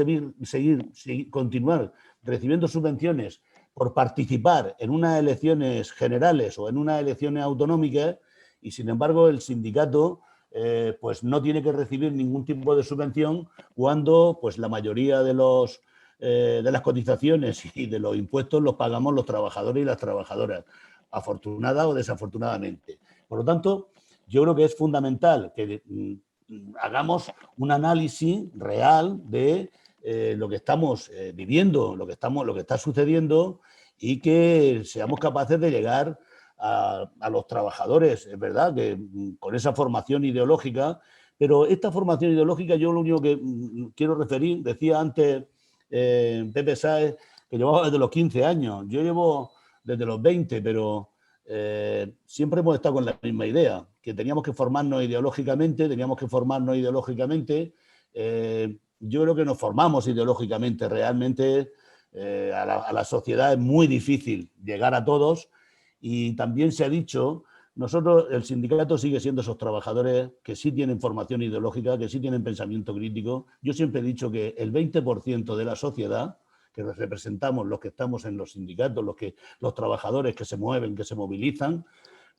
continuar recibiendo subvenciones por participar en unas elecciones generales o en unas elecciones autonómicas, y sin embargo el sindicato pues no tiene que recibir ningún tipo de subvención cuando pues la mayoría de las cotizaciones y de los impuestos los pagamos los trabajadores y las trabajadoras, afortunada o desafortunadamente. Por lo tanto, yo creo que es fundamental que hagamos un análisis real de lo que estamos viviendo, lo que está sucediendo, y que seamos capaces de llegar a los trabajadores. Es verdad que con esa formación ideológica, pero esta formación ideológica yo lo único que quiero referir, decía antes Pepe Sáez, que llevaba desde los 15 años, yo llevo desde los 20, pero siempre hemos estado con la misma idea, que teníamos que formarnos ideológicamente. Yo creo que nos formamos ideológicamente, realmente a la sociedad es muy difícil llegar a todos, y también se ha dicho, nosotros, el sindicato sigue siendo esos trabajadores que sí tienen formación ideológica, que sí tienen pensamiento crítico. Yo siempre he dicho que el 20% de la sociedad, que representamos los que estamos en los sindicatos, los trabajadores que se mueven, que se movilizan,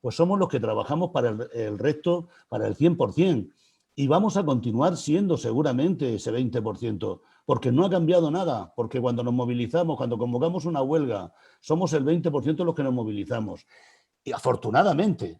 pues somos los que trabajamos para el resto, para el 100%. Y vamos a continuar siendo seguramente ese 20%, porque no ha cambiado nada, porque cuando nos movilizamos, cuando convocamos una huelga, somos el 20% los que nos movilizamos. Y afortunadamente,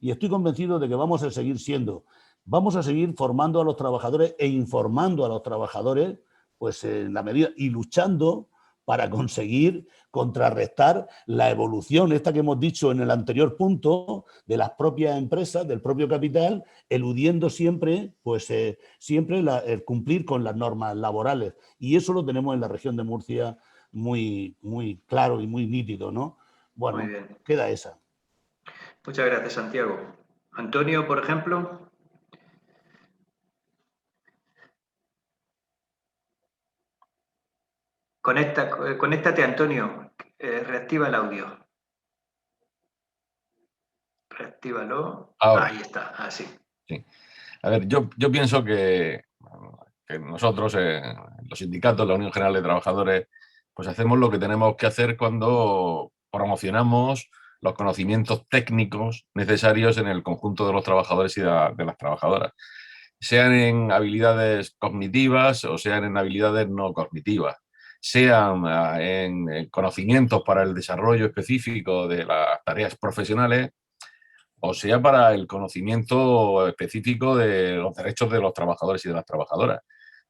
y estoy convencido de que vamos a seguir formando a los trabajadores e informando a los trabajadores, pues en la medida, y luchando para conseguir contrarrestar la evolución, esta que hemos dicho en el anterior punto, de las propias empresas, del propio capital, eludiendo siempre, pues, el cumplir con las normas laborales. Y eso lo tenemos en la región de Murcia muy, muy claro y muy nítido, ¿no? Bueno, muy bien. queda esa. Muchas gracias, Santiago. Antonio, por ejemplo. Conéctate, Antonio. Reactiva el audio. Reactívalo. Ahora. Ahí está, así. Sí. A ver, yo pienso que nosotros, los sindicatos, la Unión General de Trabajadores, pues hacemos lo que tenemos que hacer cuando promocionamos los conocimientos técnicos necesarios en el conjunto de los trabajadores y de las trabajadoras, sean en habilidades cognitivas o sean en habilidades no cognitivas, sean en conocimientos para el desarrollo específico de las tareas profesionales, o sea para el conocimiento específico de los derechos de los trabajadores y de las trabajadoras,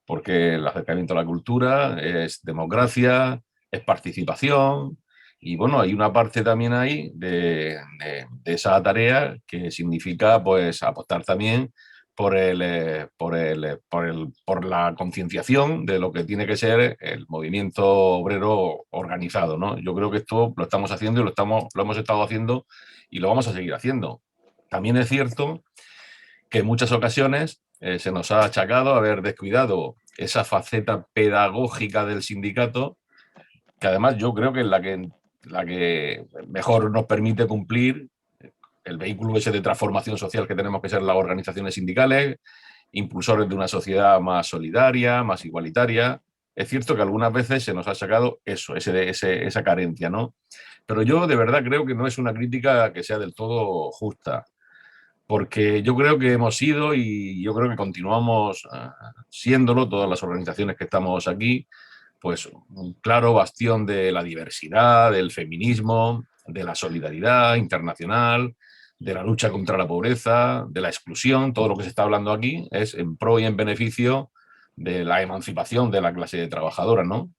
porque el acercamiento a la cultura es democracia, es participación, y bueno, hay una parte también ahí de esa tarea que significa pues apostar también por la concienciación de lo que tiene que ser el movimiento obrero organizado, ¿no? Yo creo que esto lo estamos haciendo y lo hemos estado haciendo y lo vamos a seguir haciendo. También es cierto que en muchas ocasiones se nos ha achacado haber descuidado esa faceta pedagógica del sindicato, que además yo creo que es la que mejor nos permite cumplir el vehículo ese de transformación social que tenemos que ser las organizaciones sindicales, impulsores de una sociedad más solidaria, más igualitaria. Es cierto que algunas veces se nos ha sacado eso, esa carencia, ¿no? Pero yo de verdad creo que no es una crítica que sea del todo justa, porque yo creo que hemos sido y yo creo que continuamos siéndolo, todas las organizaciones que estamos aquí, pues un claro bastión de la diversidad, del feminismo, de la solidaridad internacional, de la lucha contra la pobreza, de la exclusión. Todo lo que se está hablando aquí es en pro y en beneficio de la emancipación de la clase trabajadora, ¿no?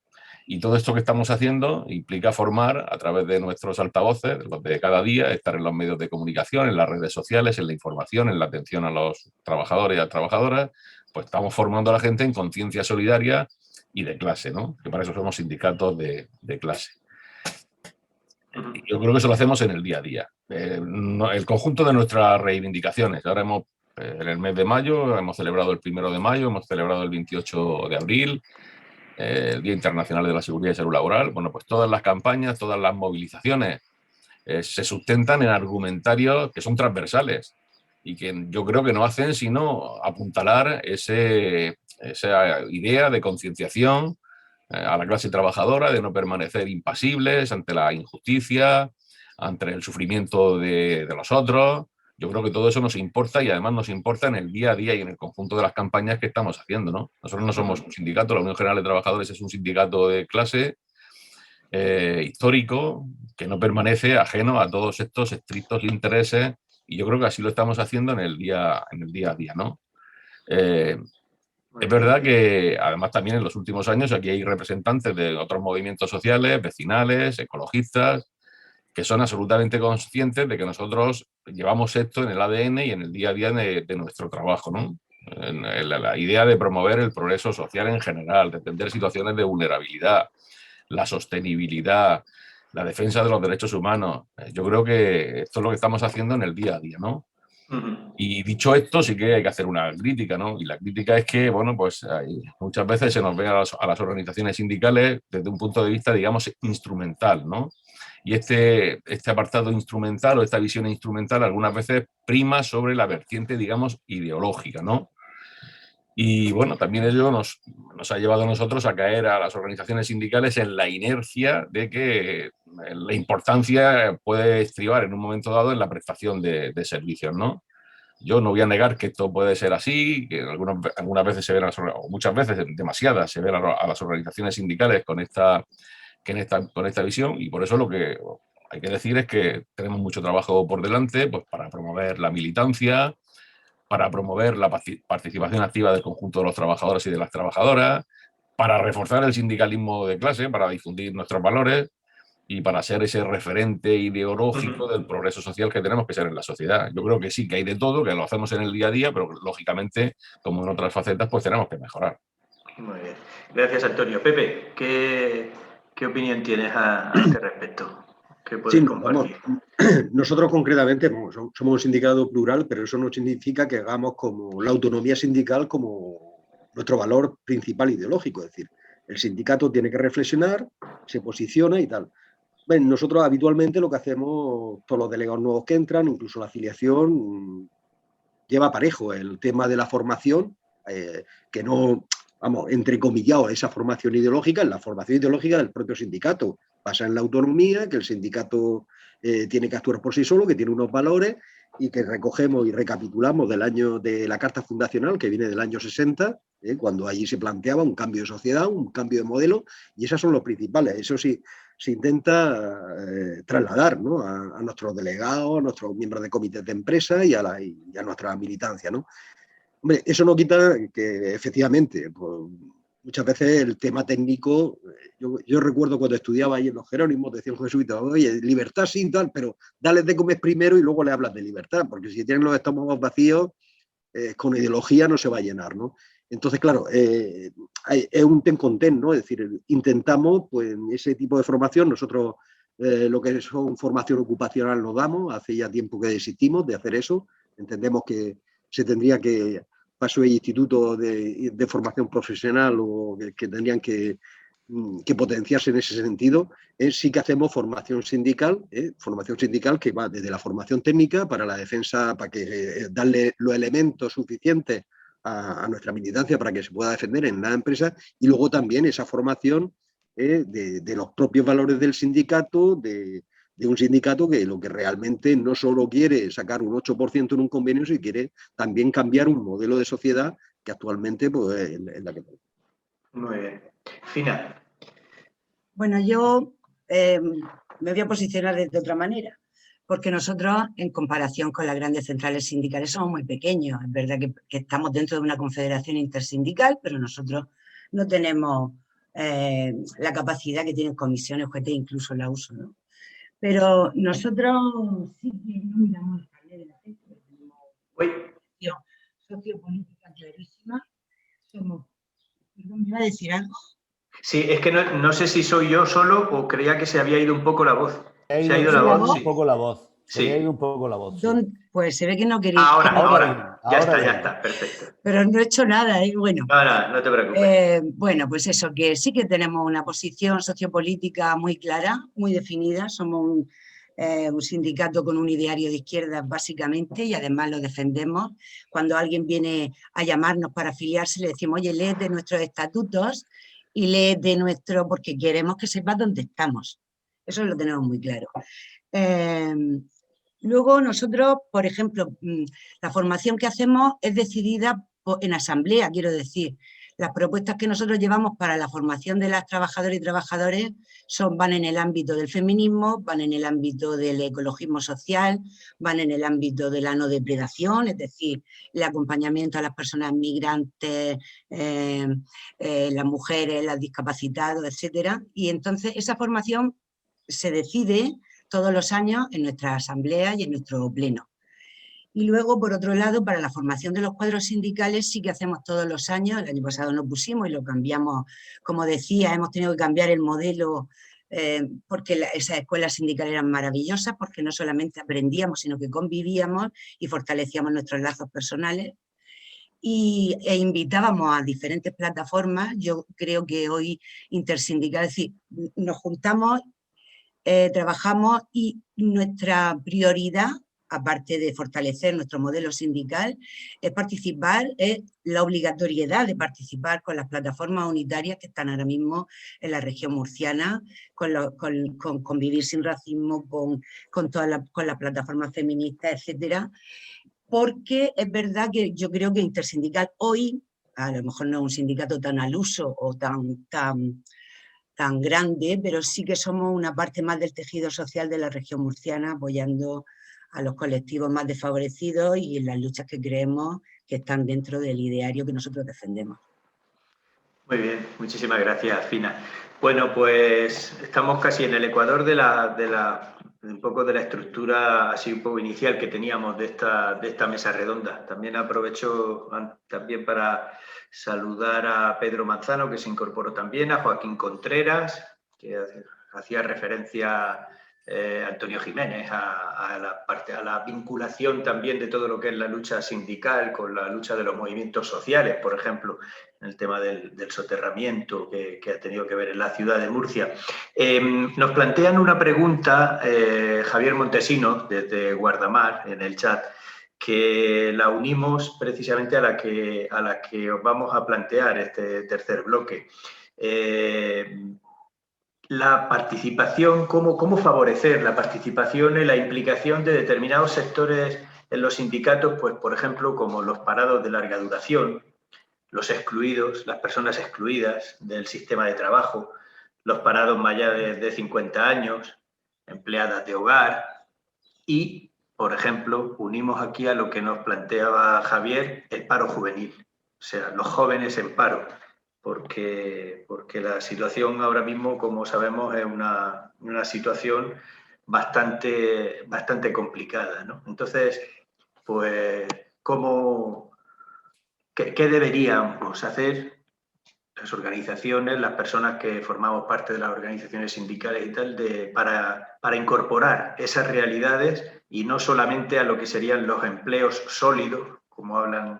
Y todo esto que estamos haciendo implica formar a través de nuestros altavoces, los de cada día, estar en los medios de comunicación, en las redes sociales, en la información, en la atención a los trabajadores y a las trabajadoras, pues estamos formando a la gente en conciencia solidaria y de clase, ¿no? Que para eso somos sindicatos de clase. Yo creo que eso lo hacemos en el día a día. El conjunto de nuestras reivindicaciones. Ahora en el mes de mayo, hemos celebrado el 1 de mayo, hemos celebrado el 28 de abril, el Día Internacional de la Seguridad y Salud Laboral. Bueno, pues todas las campañas, todas las movilizaciones se sustentan en argumentarios que son transversales y que yo creo que no hacen sino apuntalar esa idea de concienciación a la clase trabajadora, de no permanecer impasibles ante la injusticia, ante el sufrimiento de los otros. Yo creo que todo eso nos importa y además nos importa en el día a día y en el conjunto de las campañas que estamos haciendo, ¿no? Nosotros no somos un sindicato, la Unión General de Trabajadores es un sindicato de clase histórico que no permanece ajeno a todos estos estrictos intereses y yo creo que así lo estamos haciendo en el día a día, ¿no? Es verdad que además también en los últimos años aquí hay representantes de otros movimientos sociales, vecinales, ecologistas, que son absolutamente conscientes de que nosotros llevamos esto en el ADN y en el día a día de nuestro trabajo, ¿no? La idea de promover el progreso social en general, de atender situaciones de vulnerabilidad, la sostenibilidad, la defensa de los derechos humanos. Yo creo que esto es lo que estamos haciendo en el día a día, ¿no? Y dicho esto, sí que hay que hacer una crítica, ¿no? Y la crítica es que, bueno, pues muchas veces se nos ve a las organizaciones sindicales desde un punto de vista, digamos, instrumental, ¿no? Y este apartado instrumental o esta visión instrumental algunas veces prima sobre la vertiente, digamos, ideológica, ¿no? Y bueno, también ello nos ha llevado a nosotros a caer a las organizaciones sindicales en la inercia de que la importancia puede estribar en un momento dado en la prestación de servicios, ¿no? Yo no voy a negar que esto puede ser así, que algunas veces se ven, o muchas veces, demasiadas, se ven a las organizaciones sindicales con esta visión y por eso lo que hay que decir es que tenemos mucho trabajo por delante pues, para promover la militancia, para promover la participación activa del conjunto de los trabajadores y de las trabajadoras, para reforzar el sindicalismo de clase, para difundir nuestros valores y para ser ese referente ideológico del progreso social que tenemos que ser en la sociedad. Yo creo que sí, que hay de todo, que lo hacemos en el día a día, pero lógicamente, como en otras facetas, pues tenemos que mejorar. Muy bien. Gracias, Antonio. Pepe, ¿qué opinión tienes a este respecto? ¿Qué puedes compartir? Nosotros concretamente somos un sindicato plural, pero eso no significa que hagamos como la autonomía sindical como nuestro valor principal ideológico. Es decir, el sindicato tiene que reflexionar, se posiciona y tal. Bueno, nosotros habitualmente lo que hacemos, todos los delegados nuevos que entran, incluso la afiliación, lleva parejo el tema de la formación, que no, vamos, entrecomillado esa formación ideológica, en la formación ideológica del propio sindicato. Pasa en la autonomía, que el sindicato tiene que actuar por sí solo, que tiene unos valores y que recogemos y recapitulamos del año de la Carta Fundacional, que viene del año 60, cuando allí se planteaba un cambio de sociedad, un cambio de modelo, y esos son los principales. Eso sí, se intenta trasladar, ¿no?, a nuestros delegados, a nuestros miembros de comités de empresa y a nuestra militancia, ¿no? Hombre, eso no quita que efectivamente, pues, muchas veces el tema técnico, yo recuerdo cuando estudiaba ahí en los Jerónimos, decía un jesuita, oye, libertad sí y tal, pero dale de comer primero y luego le hablas de libertad, porque si tienen los estómagos vacíos, con ideología no se va a llenar, ¿no? Entonces, claro, es un ten con ten, ¿no? Es decir, intentamos, pues, en ese tipo de formación, nosotros lo que son formación ocupacional lo damos, hace ya tiempo que desistimos de hacer eso, entendemos que se tendría que pasó el instituto de formación profesional o que tendrían que potenciarse en ese sentido. Sí que hacemos formación sindical que va desde la formación técnica para la defensa, para que darle los elementos suficientes a nuestra militancia para que se pueda defender en la empresa, y luego también esa formación de los propios valores del sindicato, de un sindicato que lo que realmente no solo quiere sacar un 8% en un convenio, sino quiere también cambiar un modelo de sociedad que actualmente, pues, es la que tenemos. Muy bien. Fina. Bueno, yo me voy a posicionar de otra manera, porque nosotros, en comparación con las grandes centrales sindicales, somos muy pequeños. Es verdad que estamos dentro de una confederación intersindical, pero nosotros no tenemos la capacidad que tienen comisiones, UGT, incluso la USO, ¿no? Pero nosotros sí que no miramos el carnet de la gente, tenemos una posición sociopolítica clarísima. Somos, perdón, ¿me iba a decir algo? Sí, es que no sé si soy yo solo o creía que se había ido un poco la voz. Se ha ido la voz. Un poco la voz. Sí. Se ha ido un poco la voz. Sí. Pues se ve que no quería. Ahora. Ya está, perfecto. Pero no he hecho nada, ¿eh? Bueno. No te preocupes. Bueno, pues eso, que sí que tenemos una posición sociopolítica muy clara, muy definida. Somos un sindicato con un ideario de izquierda, básicamente, y además lo defendemos. Cuando alguien viene a llamarnos para afiliarse, le decimos, oye, léete nuestros estatutos y léete nuestro, porque queremos que sepas dónde estamos. Eso lo tenemos muy claro. Luego nosotros, por ejemplo, la formación que hacemos es decidida en asamblea, quiero decir. Las propuestas que nosotros llevamos para la formación de las trabajadoras y trabajadores van en el ámbito del feminismo, van en el ámbito del ecologismo social, van en el ámbito de la no depredación, es decir, el acompañamiento a las personas migrantes, las mujeres, las discapacitados, etcétera. Y entonces esa formación se decide todos los años en nuestra asamblea y en nuestro pleno. Y luego, por otro lado, para la formación de los cuadros sindicales sí que hacemos todos los años. El año pasado no pusimos y lo cambiamos. Como decía, hemos tenido que cambiar el modelo porque esas escuelas sindicales eran maravillosas, porque no solamente aprendíamos, sino que convivíamos y fortalecíamos nuestros lazos personales. E invitábamos a diferentes plataformas. Yo creo que hoy intersindical, es decir, nos juntamos, trabajamos y nuestra prioridad, aparte de fortalecer nuestro modelo sindical, es participar, es la obligatoriedad de participar con las plataformas unitarias que están ahora mismo en la región murciana, con Vivir Sin Racismo, con las plataformas feministas, etcétera, porque es verdad que yo creo que intersindical hoy, a lo mejor no es un sindicato tan al uso o tan grande, pero sí que somos una parte más del tejido social de la región murciana, apoyando a los colectivos más desfavorecidos y en las luchas que creemos que están dentro del ideario que nosotros defendemos. Muy bien, muchísimas gracias, Fina. Bueno, pues estamos casi en el ecuador un poco de la estructura así un poco inicial que teníamos de esta mesa redonda. También aprovecho también para saludar a Pedro Manzano, que se incorporó también, a Joaquín Contreras, que hacía referencia Antonio Jiménez a la vinculación también de todo lo que es la lucha sindical con la lucha de los movimientos sociales, por ejemplo, en el tema del soterramiento que ha tenido que ver en la ciudad de Murcia. Nos plantean una pregunta, Javier Montesinos, desde Guardamar, en el chat, que la unimos precisamente a la que os vamos a plantear este tercer bloque. La participación, cómo favorecer la participación y la implicación de determinados sectores en los sindicatos, pues por ejemplo, como los parados de larga duración, los excluidos, las personas excluidas del sistema de trabajo, los parados mayores de 50 años, empleadas de hogar y, por ejemplo, unimos aquí a lo que nos planteaba Javier, el paro juvenil, o sea, los jóvenes en paro. Porque la situación ahora mismo, como sabemos, es una situación bastante complicada, ¿no? Entonces, pues, ¿qué deberíamos hacer las organizaciones, las personas que formamos parte de las organizaciones sindicales y tal, para incorporar esas realidades y no solamente a lo que serían los empleos sólidos, como hablan,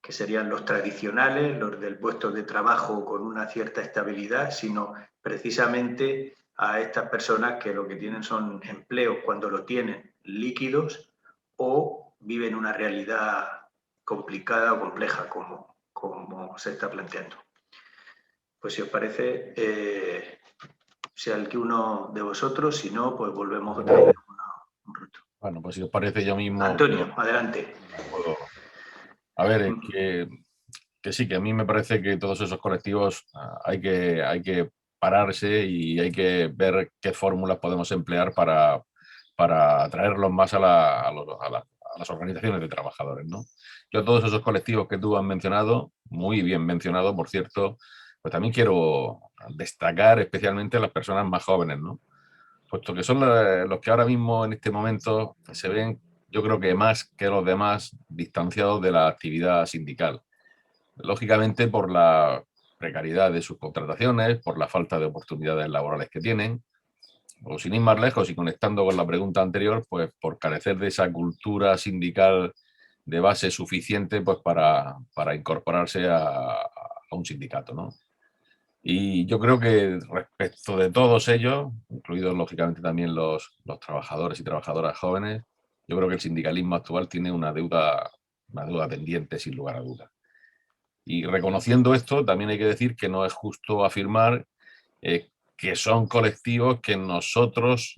que serían los tradicionales, los del puesto de trabajo con una cierta estabilidad, sino precisamente a estas personas que lo que tienen son empleos, cuando lo tienen, líquidos, o viven una realidad complicada o compleja, como se está planteando. Pues si os parece, sea el que uno de vosotros, si no, pues volvemos otra vez un rato. Bueno, pues si os parece yo mismo... Antonio, adelante. A ver, que sí, que a mí me parece que todos esos colectivos hay que pararse y hay que ver qué fórmulas podemos emplear para atraerlos más a las organizaciones de trabajadores, ¿no? Yo todos esos colectivos que tú has mencionado, muy bien mencionado, por cierto, pues también quiero destacar especialmente a las personas más jóvenes, ¿no? Puesto que son los que ahora mismo en este momento se ven, yo creo que más que los demás, distanciados de la actividad sindical. Lógicamente por la precariedad de sus contrataciones, por la falta de oportunidades laborales que tienen, o sin ir más lejos y conectando con la pregunta anterior, pues por carecer de esa cultura sindical de base suficiente pues para incorporarse a un sindicato, ¿no? Y yo creo que respecto de todos ellos, incluidos lógicamente también los trabajadores y trabajadoras jóvenes, yo creo que el sindicalismo actual tiene una deuda pendiente sin lugar a dudas. Y reconociendo esto, también hay que decir que no es justo afirmar que son colectivos que nosotros,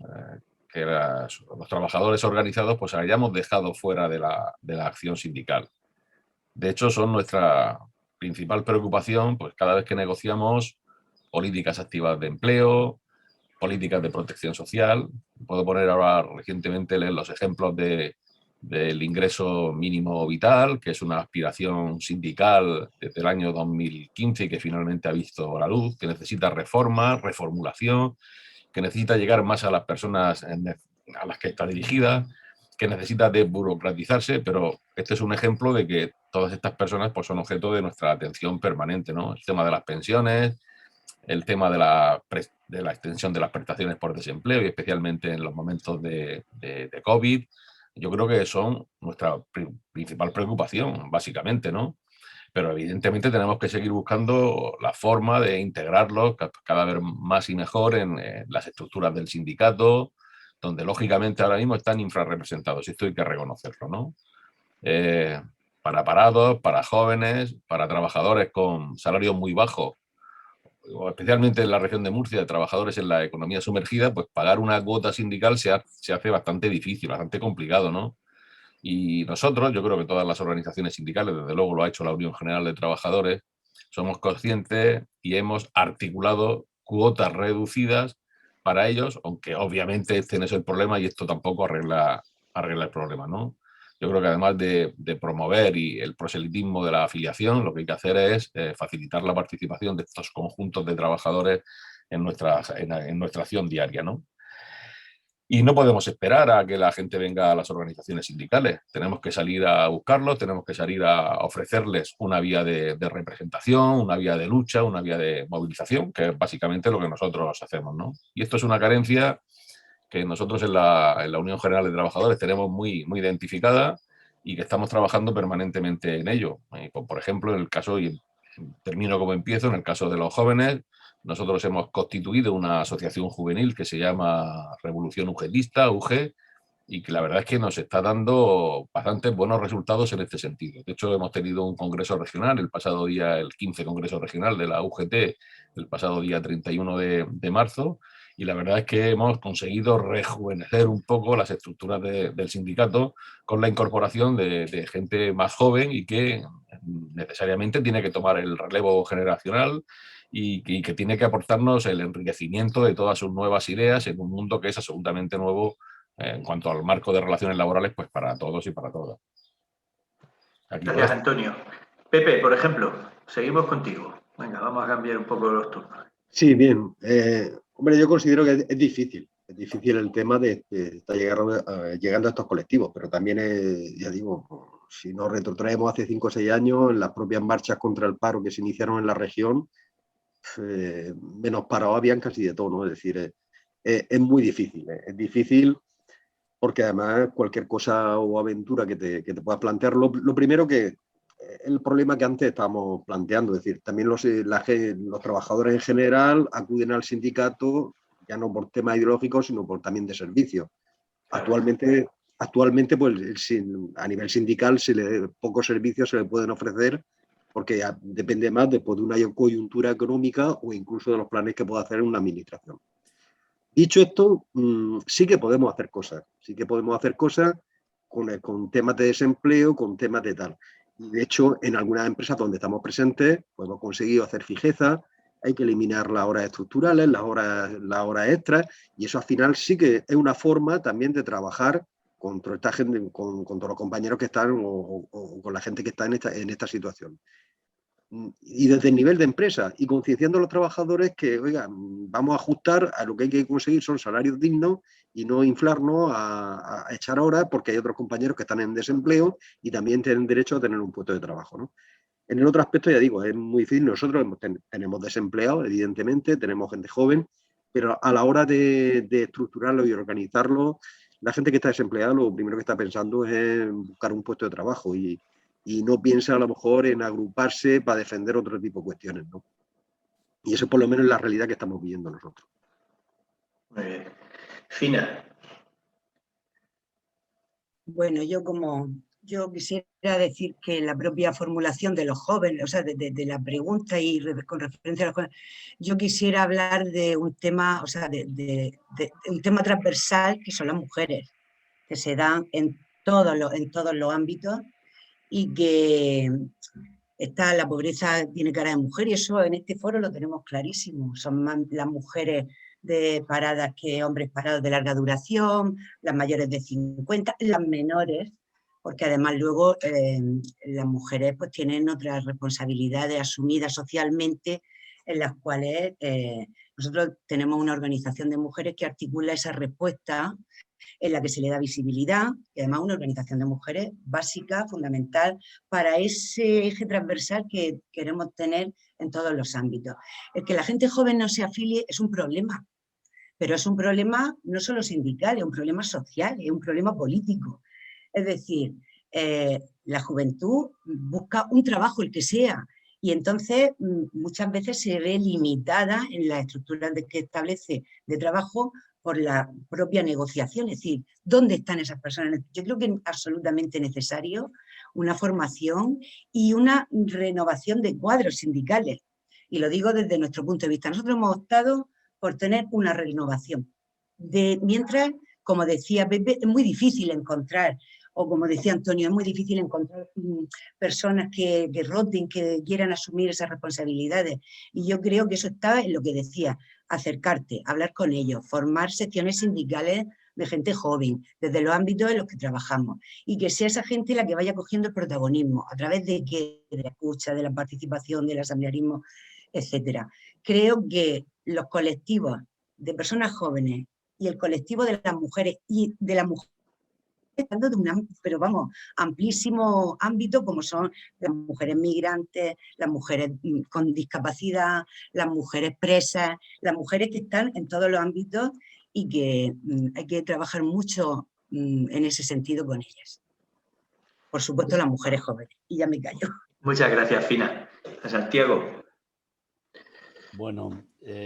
que los trabajadores organizados, pues hayamos dejado fuera de la acción sindical. De hecho, son nuestra principal preocupación, pues cada vez que negociamos políticas activas de empleo, políticas de protección social. Puedo poner ahora recientemente los ejemplos del ingreso mínimo vital, que es una aspiración sindical desde el año 2015 y que finalmente ha visto la luz, que necesita reforma, reformulación, que necesita llegar más a las personas a las que está dirigida, que necesita desburocratizarse, pero este es un ejemplo de que todas estas personas pues, son objeto de nuestra atención permanente, ¿no? El tema de las pensiones, el tema de la extensión de las prestaciones por desempleo y especialmente en los momentos de COVID, yo creo que son nuestra principal preocupación, básicamente, ¿no? Pero evidentemente tenemos que seguir buscando la forma de integrarlos cada vez más y mejor en las estructuras del sindicato, donde lógicamente ahora mismo están infrarrepresentados, y esto hay que reconocerlo, ¿no? Para parados, para jóvenes, para trabajadores con salarios muy bajos, especialmente en la región de Murcia, de trabajadores en la economía sumergida, pues pagar una cuota sindical se hace bastante difícil, bastante complicado, ¿no? Y nosotros, yo creo que todas las organizaciones sindicales, desde luego lo ha hecho la Unión General de Trabajadores, somos conscientes y hemos articulado cuotas reducidas para ellos, aunque obviamente este no es el problema y esto tampoco arregla el problema, ¿no? Yo creo que además de promover el proselitismo de la afiliación, lo que hay que hacer es facilitar la participación de estos conjuntos de trabajadores en nuestra acción diaria, ¿no? Y no podemos esperar a que la gente venga a las organizaciones sindicales. Tenemos que salir a buscarlos, tenemos que salir a ofrecerles una vía de representación, una vía de lucha, una vía de movilización, que es básicamente lo que nosotros hacemos, ¿no? Y esto es una carencia que nosotros en la Unión General de Trabajadores tenemos muy identificada y que estamos trabajando permanentemente en ello. Por ejemplo, en el caso, y termino como empiezo, en el caso de los jóvenes, nosotros hemos constituido una asociación juvenil que se llama Revolución UGTista, UG, y que la verdad es que nos está dando bastantes buenos resultados en este sentido. De hecho, hemos tenido un congreso regional el pasado día, el 15 congreso regional de la UGT, el pasado día 31 de marzo, y la verdad es que hemos conseguido rejuvenecer un poco las estructuras del sindicato con la incorporación de gente más joven y que necesariamente tiene que tomar el relevo generacional y que tiene que aportarnos el enriquecimiento de todas sus nuevas ideas en un mundo que es absolutamente nuevo en cuanto al marco de relaciones laborales, pues para todos y para todas. Gracias, Antonio. Pepe, por ejemplo, seguimos contigo. Venga, vamos a cambiar un poco los turnos. Sí, bien. Hombre, yo considero que es difícil el tema de estar llegando a estos colectivos, pero también, ya digo, si nos retrotraemos hace 5 o 6 años, en las propias marchas contra el paro que se iniciaron en la región, menos parados habían casi de todo, ¿no? Es decir, es muy difícil, es difícil porque además cualquier cosa o aventura que te puedas plantear, lo primero que el problema que antes estábamos planteando, es decir, también los trabajadores en general acuden al sindicato ya no por temas ideológicos, sino por también de servicio. Actualmente pues, a nivel sindical pocos servicios se le pueden ofrecer porque ya depende más después de una coyuntura económica o incluso de los planes que pueda hacer una administración. Dicho esto, sí que podemos hacer cosas, con temas de desempleo, con temas de tal. Y de hecho, en algunas empresas donde estamos presentes, pues hemos conseguido hacer fijeza, hay que eliminar las horas estructurales, las horas extras, y eso al final sí que es una forma también de trabajar con toda esta gente, con todos los compañeros que están o con la gente que está en esta situación. Y desde el nivel de empresa y concienciando a los trabajadores que, oigan, vamos a ajustar a lo que hay que conseguir son salarios dignos y no inflarnos a echar horas porque hay otros compañeros que están en desempleo y también tienen derecho a tener un puesto de trabajo, ¿no? En el otro aspecto, ya digo, es muy difícil. Nosotros tenemos desempleados, evidentemente, tenemos gente joven, pero a la hora de estructurarlo y organizarlo, la gente que está desempleada lo primero que está pensando es en buscar un puesto de trabajo y no piensa a lo mejor en agruparse para defender otro tipo de cuestiones, ¿no? Y eso por lo menos es la realidad que estamos viviendo nosotros. Muy bien. Fina. Bueno, yo quisiera decir que la propia formulación de los jóvenes, o sea, de la pregunta y con referencia a los jóvenes, yo quisiera hablar de un tema, o sea, de un tema transversal que son las mujeres, que se dan en todos los ámbitos y que la pobreza tiene cara de mujer y eso en este foro lo tenemos clarísimo. Son más las mujeres de paradas que hombres parados de larga duración, las mayores de 50, las menores, porque además luego las mujeres pues tienen otras responsabilidades asumidas socialmente en las cuales nosotros tenemos una organización de mujeres que articula esa respuesta en la que se le da visibilidad y además una organización de mujeres básica, fundamental, para ese eje transversal que queremos tener en todos los ámbitos. El que la gente joven no se afilie es un problema, pero es un problema no solo sindical, es un problema social, es un problema político. Es decir, la juventud busca un trabajo, el que sea, y entonces muchas veces se ve limitada en las estructuras que establece de trabajo por la propia negociación, es decir, ¿dónde están esas personas? Yo creo que es absolutamente necesario una formación y una renovación de cuadros sindicales, y lo digo desde nuestro punto de vista. Nosotros hemos optado por tener una renovación, mientras, como decía Pepe, es muy difícil encontrar, o como decía Antonio, es muy difícil encontrar personas que roten, que quieran asumir esas responsabilidades, y yo creo que eso está en lo que decía, acercarte, hablar con ellos, formar secciones sindicales de gente joven, desde los ámbitos en los que trabajamos, y que sea esa gente la que vaya cogiendo el protagonismo, a través de la escucha, de la participación, del asamblearismo, etcétera. Creo que los colectivos de personas jóvenes y el colectivo de las mujeres y de las mujeres de un pero vamos, amplísimo ámbito, como son las mujeres migrantes, las mujeres con discapacidad, las mujeres presas, las mujeres que están en todos los ámbitos y que hay que trabajar mucho en ese sentido con ellas. Por supuesto, las mujeres jóvenes. Y ya me callo. Muchas gracias, Fina. A Santiago. Bueno,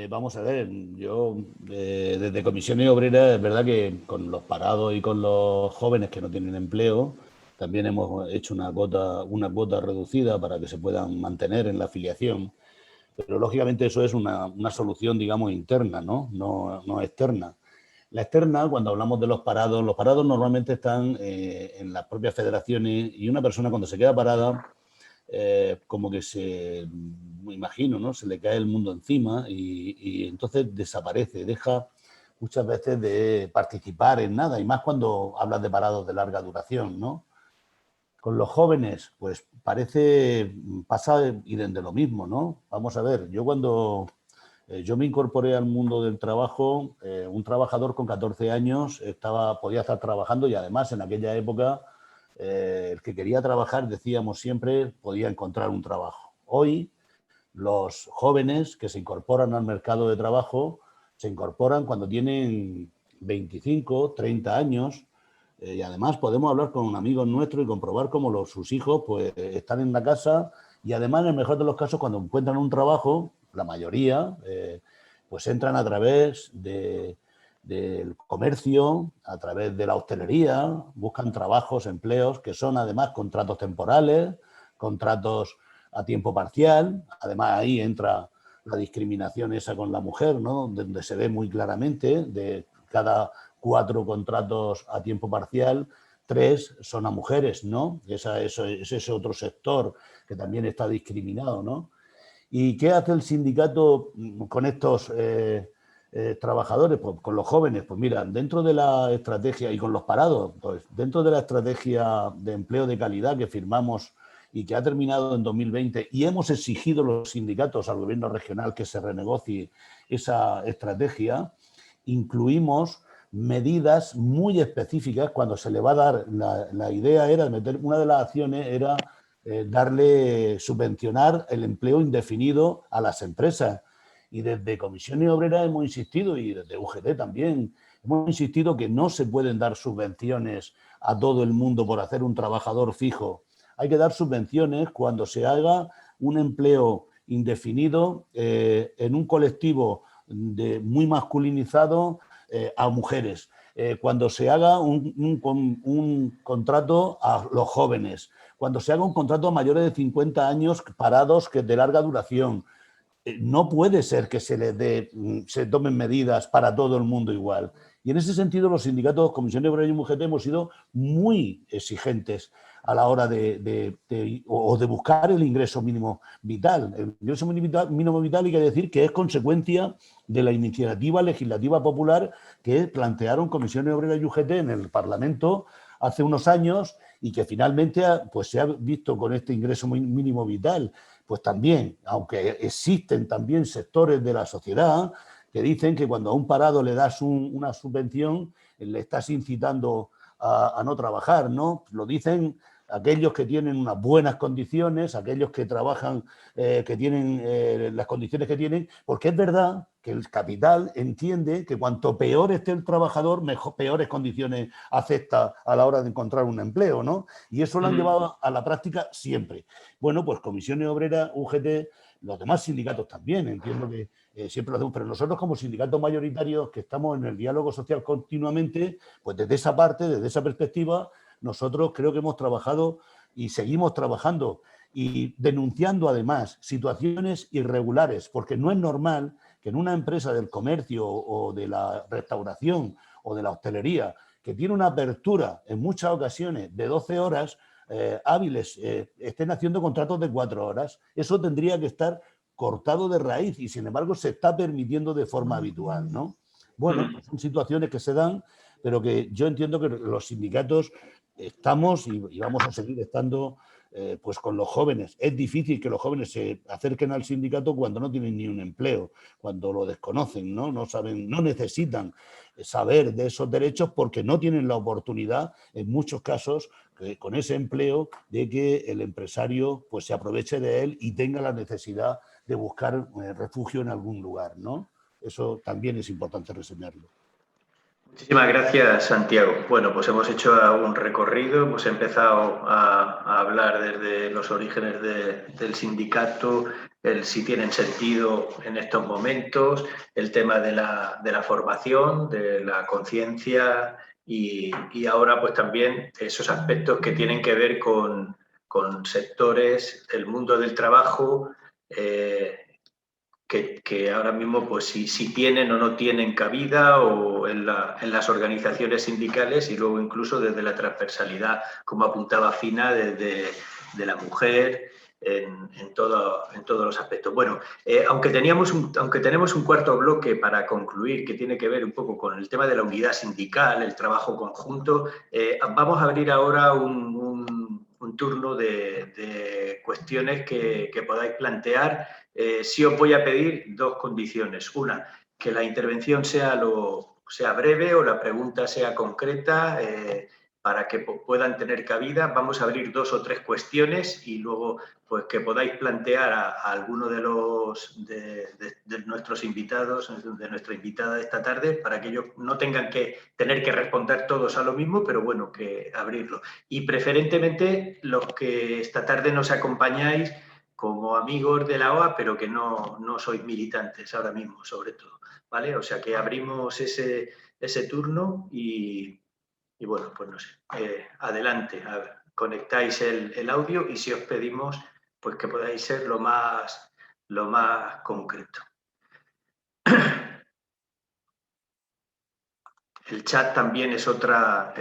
vamos a ver, yo desde Comisiones Obreras es verdad que con los parados y con los jóvenes que no tienen empleo también hemos hecho una cuota reducida para que se puedan mantener en la afiliación, pero lógicamente eso es una solución, digamos, interna, no externa. La externa, cuando hablamos de los parados normalmente están en las propias federaciones y una persona cuando se queda parada como que me imagino, ¿no? Se le cae el mundo encima y entonces desaparece, deja muchas veces de participar en nada, y más cuando hablas de parados de larga duración, ¿no? Con los jóvenes, pues pasa y de lo mismo, ¿no? Vamos a ver, yo cuando yo me incorporé al mundo del trabajo, un trabajador con 14 años podía estar trabajando, y además en aquella época el que quería trabajar, decíamos siempre, podía encontrar un trabajo. Hoy los jóvenes que se incorporan al mercado de trabajo se incorporan cuando tienen 25, 30 años, y además podemos hablar con un amigo nuestro y comprobar cómo sus hijos pues, están en la casa, y además en el mejor de los casos cuando encuentran un trabajo, la mayoría pues entran a través del comercio, a través de la hostelería, buscan trabajos, empleos que son además contratos temporales, contratos a tiempo parcial. Además ahí entra la discriminación esa con la mujer, ¿no? Donde se ve muy claramente, de cada 4 contratos a tiempo parcial, 3 son a mujeres, ¿no? Es ese otro sector que también está discriminado, ¿no? ¿Y qué hace el sindicato con estos trabajadores? Pues con los jóvenes, pues mira, dentro de la estrategia, y con los parados, pues dentro de la estrategia de empleo de calidad que firmamos y que ha terminado en 2020, y hemos exigido los sindicatos al gobierno regional que se renegocie esa estrategia, incluimos medidas muy específicas cuando se le va a dar, la idea era meter, una de las acciones era subvencionar el empleo indefinido a las empresas. Y desde Comisiones Obreras hemos insistido, y desde UGT también, hemos insistido que no se pueden dar subvenciones a todo el mundo por hacer un trabajador fijo. Hay que dar subvenciones cuando se haga un empleo indefinido en un colectivo muy masculinizado a mujeres, cuando se haga un contrato a los jóvenes, cuando se haga un contrato a mayores de 50 años parados que de larga duración. No puede ser que se tomen medidas para todo el mundo igual. Y en ese sentido los sindicatos, Comisiones Obreras y UGT, hemos sido muy exigentes a la hora de buscar el ingreso mínimo vital. El ingreso mínimo vital hay que decir que es consecuencia de la iniciativa legislativa popular que plantearon Comisiones Obreras y UGT en el Parlamento hace unos años, y que finalmente pues, se ha visto con este ingreso mínimo vital. Pues también, aunque existen también sectores de la sociedad que dicen que cuando a un parado le das una subvención, le estás incitando a no trabajar, ¿no? Lo dicen aquellos que tienen unas buenas condiciones, aquellos que trabajan, que tienen las condiciones que tienen, porque es verdad que el capital entiende que cuanto peor esté el trabajador, peores condiciones acepta a la hora de encontrar un empleo, ¿no? Y eso lo han llevado a la práctica siempre. Bueno, pues Comisiones Obreras, UGT, los demás sindicatos también, entiendo que siempre lo hacemos, pero nosotros como sindicatos mayoritarios que estamos en el diálogo social continuamente, pues desde esa parte, desde esa perspectiva, nosotros creo que hemos trabajado y seguimos trabajando y denunciando además situaciones irregulares, porque no es normal que en una empresa del comercio o de la restauración o de la hostelería, que tiene una apertura en muchas ocasiones de 12 horas hábiles, estén haciendo contratos de 4 horas. Eso tendría que estar cortado de raíz y sin embargo se está permitiendo de forma habitual, ¿no? Bueno, son situaciones que se dan, pero que yo entiendo que los sindicatos estamos y vamos a seguir estando pues con los jóvenes. Es difícil que los jóvenes se acerquen al sindicato cuando no tienen ni un empleo, cuando lo desconocen, ¿no? No saben, no necesitan saber de esos derechos porque no tienen la oportunidad, en muchos casos, con ese empleo, de que el empresario pues se aproveche de él y tenga la necesidad de buscar refugio en algún lugar, ¿no? Eso también es importante reseñarlo. Muchísimas gracias, Santiago. Bueno, pues hemos hecho un recorrido, hemos empezado a hablar desde los orígenes del sindicato, el si tienen sentido en estos momentos, el tema de la formación, de la conciencia y ahora pues también esos aspectos que tienen que ver con sectores, el mundo del trabajo, que ahora mismo pues si tienen o no tienen cabida o en las organizaciones sindicales y luego incluso desde la transversalidad, como apuntaba Fina, de la mujer en todos los aspectos. Bueno, aunque tenemos un cuarto bloque para concluir que tiene que ver un poco con el tema de la unidad sindical, el trabajo conjunto, vamos a abrir ahora un turno de cuestiones que podáis plantear. Sí os voy a pedir dos condiciones. Una, que la intervención sea breve o la pregunta sea concreta para que puedan tener cabida. Vamos a abrir 2 o 3 cuestiones y luego pues que podáis plantear a alguno de nuestros invitados, de nuestra invitada de esta tarde, para que ellos no tengan que tener que responder todos a lo mismo, pero bueno, que abrirlo. Y preferentemente los que esta tarde nos acompañáis como amigos de la OA, pero que no sois militantes ahora mismo, sobre todo, ¿vale? O sea, que abrimos ese turno y bueno, pues no sé, adelante, conectáis el audio y si os pedimos, pues que podáis ser lo más concreto. El chat también es otra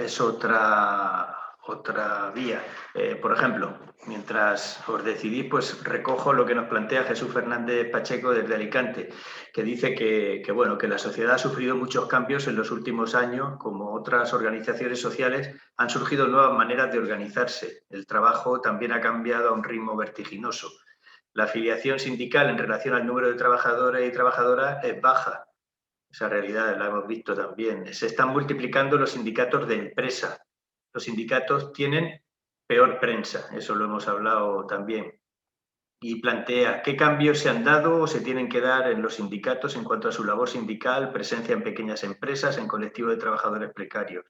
vía. Por ejemplo, mientras os decidís, pues recojo lo que nos plantea Jesús Fernández Pacheco desde Alicante, que dice que la sociedad ha sufrido muchos cambios en los últimos años. Como otras organizaciones sociales, han surgido nuevas maneras de organizarse. El trabajo también ha cambiado a un ritmo vertiginoso. La afiliación sindical en relación al número de trabajadores y trabajadoras es baja. Esa realidad la hemos visto también. Se están multiplicando los sindicatos de empresa. Los sindicatos tienen peor prensa, eso lo hemos hablado también. Y plantea qué cambios se han dado o se tienen que dar en los sindicatos en cuanto a su labor sindical, presencia en pequeñas empresas, en colectivos de trabajadores precarios.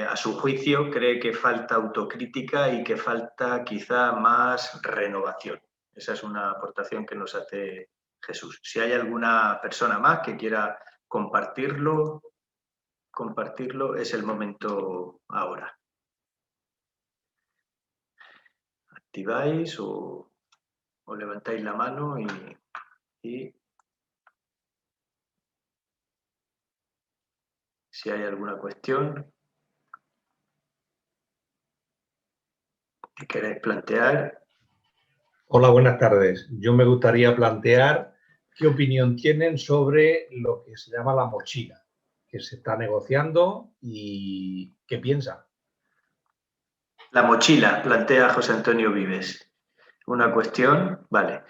A su juicio, cree que falta autocrítica y que falta quizá más renovación. Esa es una aportación que nos hace Jesús. Si hay alguna persona más que quiera compartirlo, es el momento ahora. Activáis o levantáis la mano y si hay alguna cuestión que queráis plantear. Hola, buenas tardes. Yo me gustaría plantear qué opinión tienen sobre lo que se llama la mochila, que se está negociando y qué piensan. La mochila, plantea José Antonio Vives. Una cuestión, vale.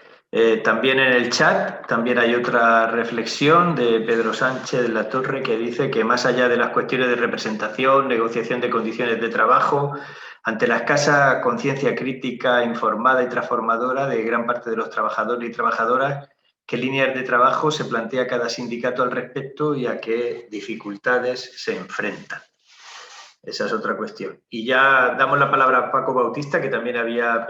También en el chat, también hay otra reflexión de Pedro Sánchez de la Torre que dice que más allá de las cuestiones de representación, negociación de condiciones de trabajo, ante la escasa conciencia crítica, informada y transformadora de gran parte de los trabajadores y trabajadoras, ¿qué líneas de trabajo se plantea cada sindicato al respecto y a qué dificultades se enfrentan? Esa es otra cuestión. Y ya damos la palabra a Paco Bautista, que también había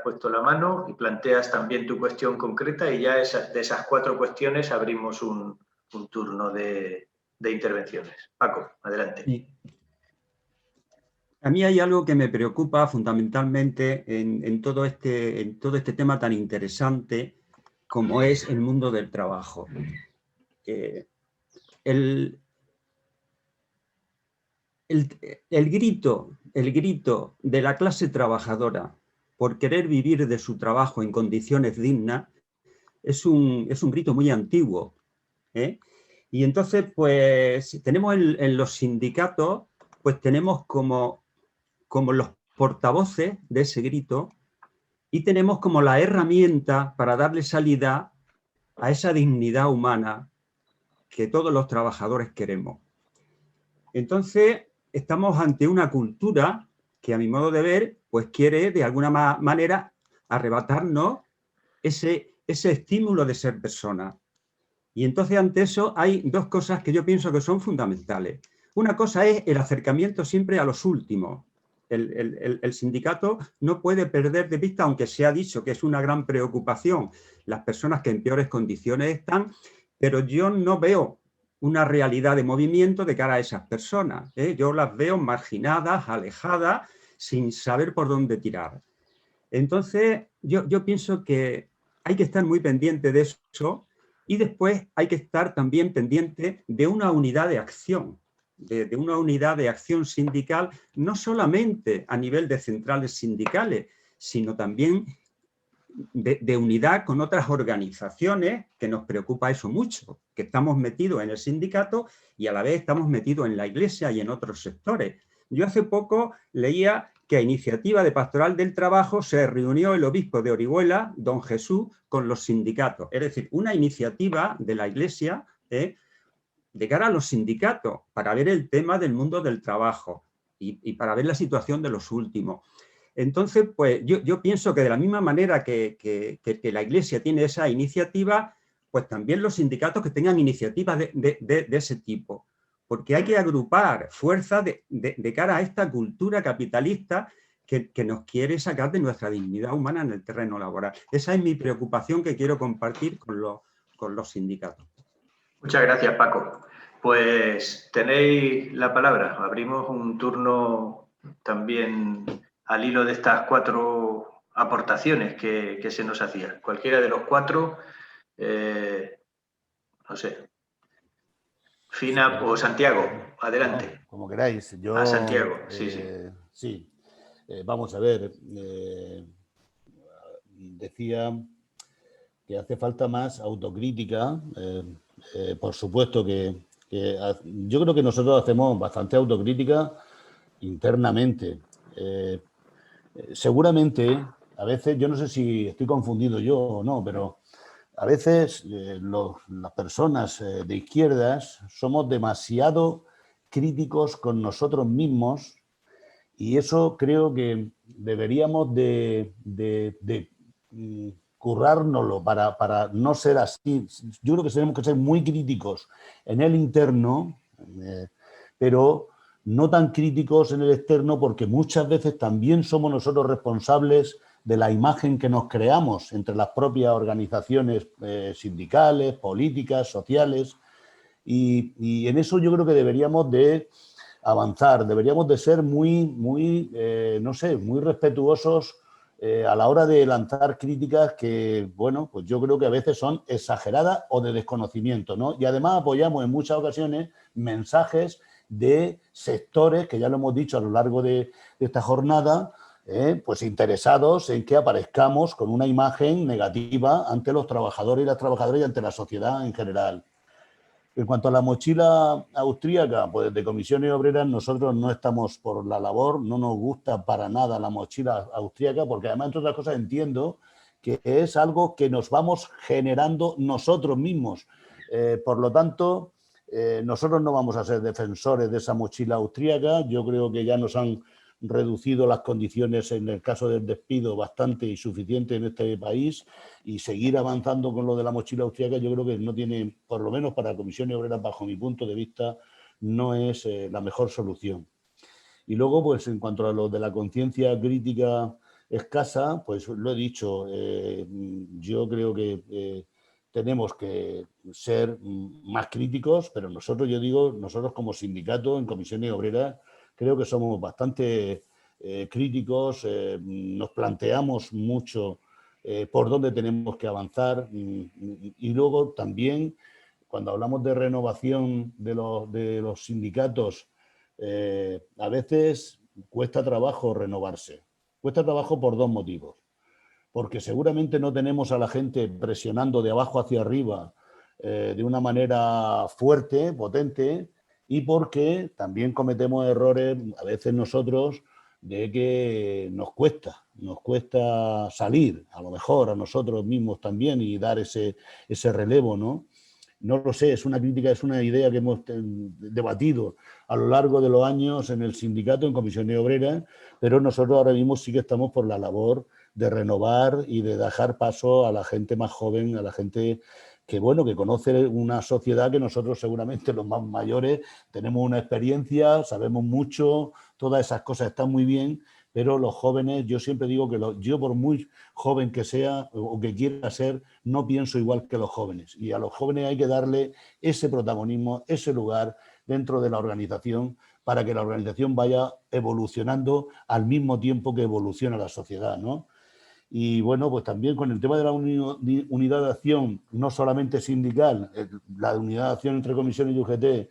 puesto la mano, y planteas también tu cuestión concreta y ya de esas 4 cuestiones abrimos un turno de intervenciones. Paco, adelante. Sí. A mí hay algo que me preocupa fundamentalmente en todo este tema tan interesante como es el mundo del trabajo. El grito de la clase trabajadora por querer vivir de su trabajo en condiciones dignas es un grito muy antiguo, ¿eh? Y entonces, pues, tenemos en los sindicatos, pues tenemos como los portavoces de ese grito y tenemos como la herramienta para darle salida a esa dignidad humana que todos los trabajadores queremos. Entonces, estamos ante una cultura que, a mi modo de ver, pues quiere de alguna manera arrebatarnos ese estímulo de ser persona. Y entonces, ante eso, hay dos cosas que yo pienso que son fundamentales. Una cosa es el acercamiento siempre a los últimos. El sindicato no puede perder de vista, aunque se ha dicho que es una gran preocupación, las personas que en peores condiciones están, pero yo no veo una realidad de movimiento de cara a esas personas, ¿eh? Yo las veo marginadas, alejadas, sin saber por dónde tirar. Entonces, yo pienso que hay que estar muy pendiente de eso y después hay que estar también pendiente de una unidad de acción, de una unidad de acción sindical, no solamente a nivel de centrales sindicales, sino también de unidad con otras organizaciones, que nos preocupa eso mucho, que estamos metidos en el sindicato y a la vez estamos metidos en la Iglesia y en otros sectores. Yo hace poco leía que a iniciativa de Pastoral del Trabajo se reunió el obispo de Orihuela, don Jesús, con los sindicatos. Es decir, una iniciativa de la Iglesia de cara a los sindicatos para ver el tema del mundo del trabajo y para ver la situación de los últimos. Entonces, pues yo pienso que de la misma manera que la Iglesia tiene esa iniciativa, pues también los sindicatos que tengan iniciativas de ese tipo, porque hay que agrupar fuerzas de cara a esta cultura capitalista que nos quiere sacar de nuestra dignidad humana en el terreno laboral. Esa es mi preocupación que quiero compartir con los sindicatos. Muchas gracias, Paco. Pues tenéis la palabra. Abrimos un turno también al hilo de estas 4 aportaciones que se nos hacían. Cualquiera de los 4, no sé. Fina o Santiago, adelante. No, como queráis. Yo, a Santiago, sí. Sí. Vamos a ver. Decía que hace falta más autocrítica. Por supuesto que yo creo que nosotros hacemos bastante autocrítica internamente. Seguramente, a veces, yo no sé si estoy confundido yo o no, pero a veces las personas de izquierdas somos demasiado críticos con nosotros mismos y eso creo que deberíamos de currárnoslo para no ser así. Yo creo que tenemos que ser muy críticos en el interno, pero no tan críticos en el externo, porque muchas veces también somos nosotros responsables de la imagen que nos creamos entre las propias organizaciones sindicales, políticas, sociales, y en eso yo creo que deberíamos de avanzar, deberíamos de ser muy respetuosos a la hora de lanzar críticas que, bueno, pues yo creo que a veces son exageradas o de desconocimiento, ¿no? Y además apoyamos en muchas ocasiones mensajes de sectores, que ya lo hemos dicho a lo largo de esta jornada, pues interesados en que aparezcamos con una imagen negativa ante los trabajadores y las trabajadoras y ante la sociedad en general. En cuanto a la mochila austríaca, pues de Comisiones Obreras nosotros no estamos por la labor, no nos gusta para nada la mochila austríaca, porque además, entre otras cosas, entiendo que es algo que nos vamos generando nosotros mismos. Por lo tanto, nosotros no vamos a ser defensores de esa mochila austríaca. Yo creo que ya nos han reducido las condiciones en el caso del despido bastante y suficiente en este país, y seguir avanzando con lo de la mochila austríaca yo creo que no tiene, por lo menos para Comisiones Obreras, bajo mi punto de vista, no es la mejor solución. Y luego, pues en cuanto a lo de la conciencia crítica escasa, pues lo he dicho, yo creo que tenemos que ser más críticos, pero nosotros como sindicato en Comisiones Obreras creo que somos bastante críticos, nos planteamos mucho por dónde tenemos que avanzar y luego también cuando hablamos de renovación de los sindicatos, a veces cuesta trabajo renovarse. Cuesta trabajo por 2 motivos. Porque seguramente no tenemos a la gente presionando de abajo hacia arriba de una manera fuerte, potente, y porque también cometemos errores a veces nosotros de que nos cuesta salir, a lo mejor a nosotros mismos también, y dar ese relevo, ¿no? No lo sé, es una crítica, es una idea que hemos debatido a lo largo de los años en el sindicato, en comisiones obreras, pero nosotros ahora mismo sí que estamos por la labor de renovar y de dejar paso a la gente más joven, a la gente que, bueno, que conoce una sociedad que nosotros seguramente los más mayores tenemos una experiencia, sabemos mucho, todas esas cosas están muy bien, pero los jóvenes, yo siempre digo que yo por muy joven que sea o que quiera ser, no pienso igual que los jóvenes. Y a los jóvenes hay que darle ese protagonismo, ese lugar dentro de la organización para que la organización vaya evolucionando al mismo tiempo que evoluciona la sociedad, ¿no? Y bueno, pues también con el tema de la unidad de acción, no solamente sindical, la unidad de acción entre comisiones y UGT,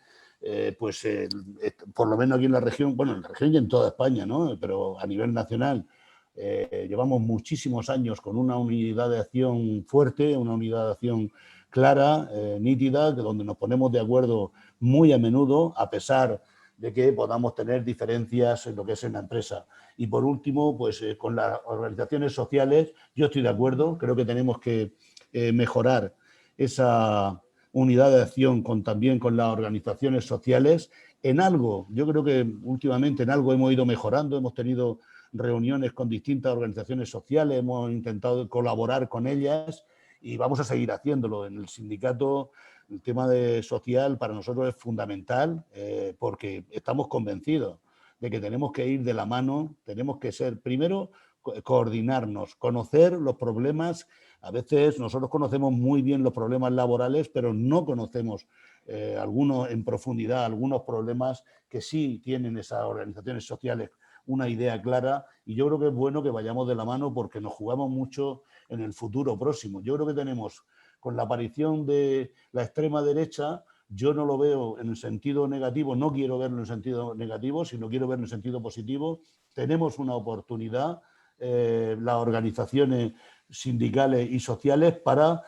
por lo menos aquí en la región, bueno, en la región y en toda España, ¿no? Pero a nivel nacional, llevamos muchísimos años con una unidad de acción fuerte, una unidad de acción clara, nítida, donde nos ponemos de acuerdo muy a menudo, a pesar de que podamos tener diferencias en lo que es en la empresa. Y por último, pues con las organizaciones sociales, yo estoy de acuerdo, creo que tenemos que mejorar esa unidad de acción también con las organizaciones sociales. En algo, yo creo que últimamente en algo hemos ido mejorando, hemos tenido reuniones con distintas organizaciones sociales, hemos intentado colaborar con ellas y vamos a seguir haciéndolo. En el sindicato el tema social para nosotros es fundamental porque estamos convencidos de que tenemos que ir de la mano, tenemos que ser, primero, coordinarnos, conocer los problemas. A veces nosotros conocemos muy bien los problemas laborales, pero no conocemos algunos en profundidad, algunos problemas que sí tienen esas organizaciones sociales una idea clara, y yo creo que es bueno que vayamos de la mano porque nos jugamos mucho en el futuro próximo. Yo creo que tenemos, con la aparición de la extrema derecha, yo no lo veo en el sentido negativo, no quiero verlo en el sentido negativo, sino quiero verlo en el sentido positivo. Tenemos una oportunidad, las organizaciones sindicales y sociales, para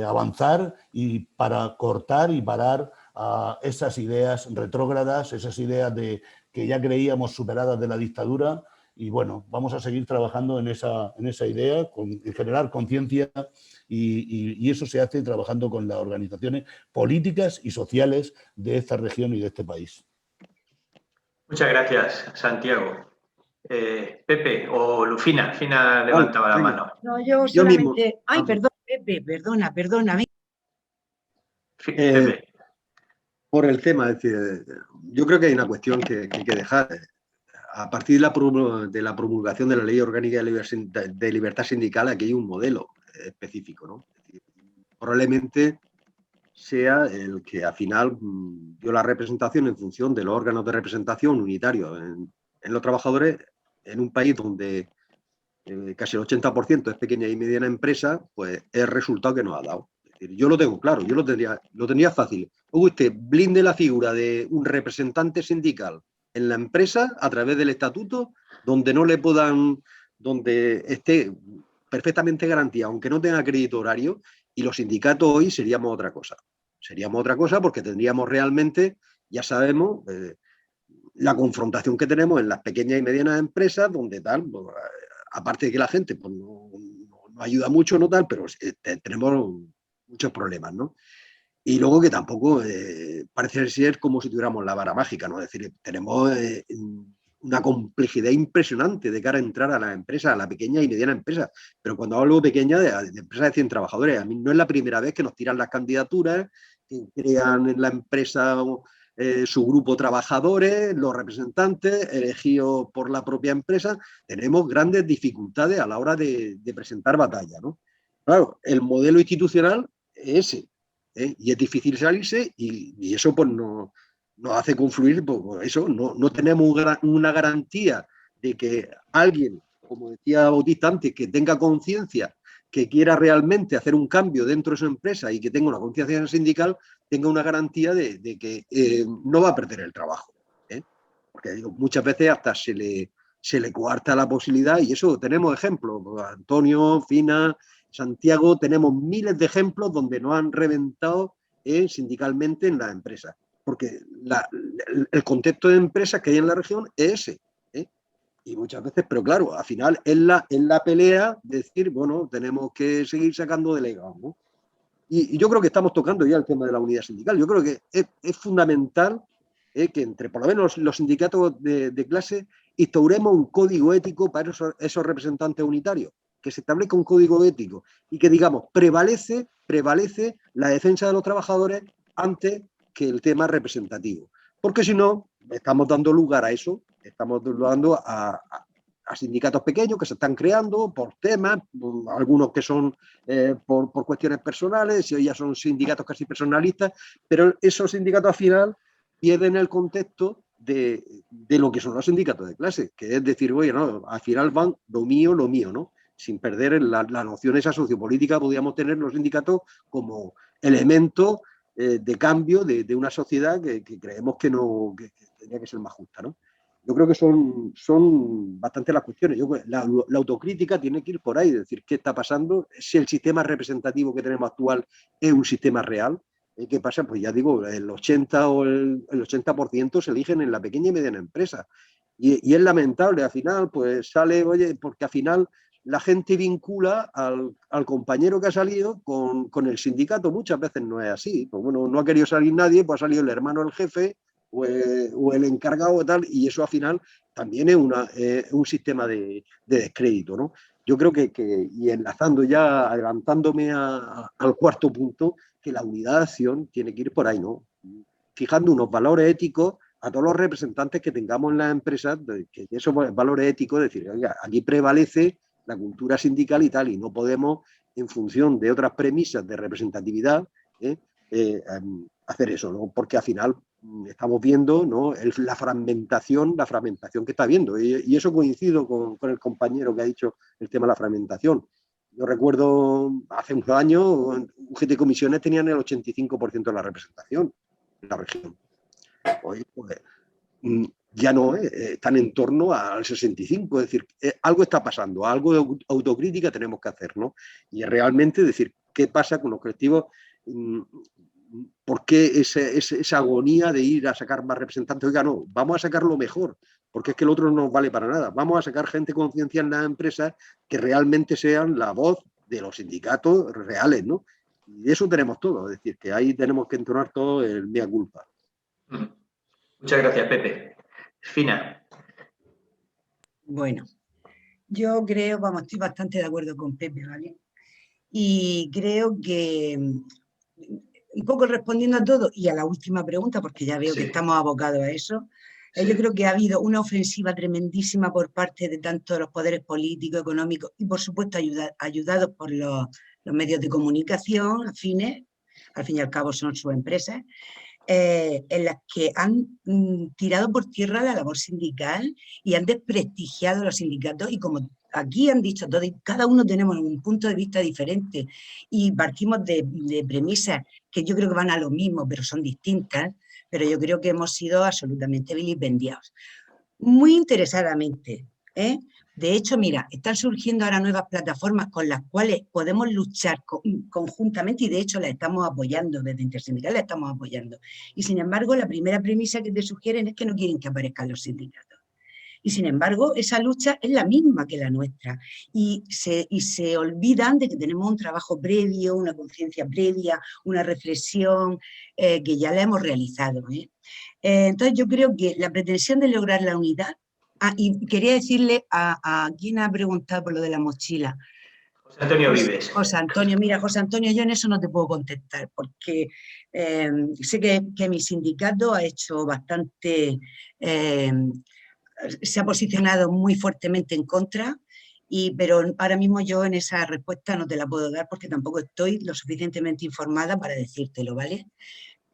avanzar y para cortar y parar a esas ideas retrógradas, esas ideas que ya creíamos superadas de la dictadura. Y bueno, vamos a seguir trabajando en esa idea, en generar conciencia, y eso se hace trabajando con las organizaciones políticas y sociales de esta región y de este país. Muchas gracias, Santiago. Pepe o Lufina, Fina levantaba la mano. No, yo solamente... Ay, perdón, Pepe, perdona. Pepe. Por el tema, es decir, yo creo que hay una cuestión que hay que dejar. A partir de la promulgación de la Ley Orgánica de Libertad Sindical, aquí hay un modelo específico, ¿no? Probablemente sea el que al final dio la representación en función de los órganos de representación unitarios en los trabajadores, en un país donde casi el 80% es pequeña y mediana empresa, pues es el resultado que nos ha dado. Es decir, yo lo tengo claro, yo lo tendría fácil. Usted blinde la figura de un representante sindical en la empresa a través del estatuto, donde no le puedan, donde esté perfectamente garantía, aunque no tenga crédito horario, y los sindicatos hoy seríamos otra cosa. Seríamos otra cosa porque tendríamos realmente, ya sabemos, la confrontación que tenemos en las pequeñas y medianas empresas, donde tal, pues, aparte de que la gente pues, no ayuda mucho, no tal, pero tenemos muchos problemas, ¿no? Y luego que tampoco parece ser como si tuviéramos la vara mágica, ¿no? Es decir, tenemos una complejidad impresionante de cara a entrar a la empresa, a la pequeña y mediana empresa. Pero cuando hablo pequeña, de empresas de 100 trabajadores, a mí no es la primera vez que nos tiran las candidaturas, que crean en la empresa su grupo trabajadores, los representantes elegidos por la propia empresa. Tenemos grandes dificultades a la hora de presentar batalla, ¿no? Claro, el modelo institucional es ese. Y es difícil salirse y eso pues nos hace confluir, pues eso, no tenemos una garantía de que alguien, como decía Bautista antes, que tenga conciencia, que quiera realmente hacer un cambio dentro de su empresa y que tenga una conciencia sindical, tenga una garantía de que no va a perder el trabajo. Porque digo, muchas veces hasta se le coarta la posibilidad, y eso tenemos ejemplos, Antonio, Fina Santiago tenemos miles de ejemplos donde nos han reventado sindicalmente en las empresas, porque el contexto de empresas que hay en la región es ese. Y muchas veces, pero claro, al final es la pelea de decir, bueno, tenemos que seguir sacando delegados, ¿no? Y yo creo que estamos tocando ya el tema de la unidad sindical. Yo creo que es fundamental que entre por lo menos los sindicatos de clase instauremos un código ético para esos representantes unitarios, que se establezca un código ético y que, digamos, prevalece la defensa de los trabajadores antes que el tema representativo. Porque si no, estamos dando lugar a eso, estamos dando a sindicatos pequeños que se están creando por temas, algunos que son por cuestiones personales, y hoy ya son sindicatos casi personalistas, pero esos sindicatos al final pierden el contexto de lo que son los sindicatos de clase, que es decir, oye, no, al final van lo mío, ¿no? Sin perder la noción esa sociopolítica, podríamos tener los sindicatos como elemento de cambio de una sociedad que creemos que tendría que ser más justa, ¿no? Yo creo que son bastante las cuestiones. La autocrítica tiene que ir por ahí, es decir, ¿qué está pasando? Si el sistema representativo que tenemos actual es un sistema real, ¿qué pasa? Pues ya digo, el 80% se eligen en la pequeña y mediana empresa. Y es lamentable, al final, pues sale, oye, porque al final la gente vincula al compañero que ha salido con el sindicato. Muchas veces no es así. Pues bueno, no ha querido salir nadie, pues ha salido el hermano del jefe, o el encargado y tal, y eso al final también es un sistema de descrédito, ¿no? Yo creo que y enlazando ya, adelantándome al cuarto punto, que la unidad de acción tiene que ir por ahí, ¿no? Fijando unos valores éticos a todos los representantes que tengamos en las empresas, que esos valores éticos, es decir, oiga, aquí prevalece la cultura sindical y tal, y no podemos, en función de otras premisas de representatividad, hacer eso, ¿no? Porque al final estamos viendo, ¿no?, la fragmentación que está habiendo. Y eso coincido con el compañero que ha dicho el tema de la fragmentación. Yo recuerdo hace unos años, UGT y comisiones tenían el 85% de la representación en la región. Hoy, pues, ya no están en torno al 65%. Es decir, algo está pasando, algo de autocrítica tenemos que hacer, ¿no? Y realmente decir, ¿qué pasa con los colectivos? ¿Por qué esa agonía de ir a sacar más representantes? Oiga, no, vamos a sacar lo mejor, porque es que el otro no nos vale para nada. Vamos a sacar gente con conciencia en las empresas que realmente sean la voz de los sindicatos reales, ¿no? Y eso tenemos todo, es decir, que ahí tenemos que entonar todo el mea culpa. Muchas gracias, Pepe. Fina. Bueno, yo creo, estoy bastante de acuerdo con Pepe, ¿vale? Y creo que, un poco respondiendo a todo y a la última pregunta, porque ya veo que estamos abocados a eso, yo creo que ha habido una ofensiva tremendísima por parte de tanto los poderes políticos, económicos y, por supuesto, ayudados por los medios de comunicación afines, al fin y al cabo son sus empresas, en las que han tirado por tierra la labor sindical y han desprestigiado a los sindicatos, y como aquí han dicho todos, cada uno tenemos un punto de vista diferente y partimos de premisas que yo creo que van a lo mismo, pero son distintas, pero yo creo que hemos sido absolutamente vilipendiados. Muy interesadamente, ¿eh? De hecho, mira, están surgiendo ahora nuevas plataformas con las cuales podemos luchar conjuntamente, y de hecho las estamos apoyando, desde Intersindical las estamos apoyando. Y sin embargo, la primera premisa que te sugieren es que no quieren que aparezcan los sindicatos. Y sin embargo, esa lucha es la misma que la nuestra. Y se olvidan de que tenemos un trabajo previo, una conciencia previa, una reflexión que ya la hemos realizado, ¿eh? Entonces yo creo que la pretensión de lograr la unidad. Y quería decirle a quien ha preguntado por lo de la mochila. José Antonio Vives. José Antonio, mira, José Antonio, yo en eso no te puedo contestar, porque sé que mi sindicato ha hecho bastante, se ha posicionado muy fuertemente en contra, pero ahora mismo yo en esa respuesta no te la puedo dar porque tampoco estoy lo suficientemente informada para decírtelo, ¿vale?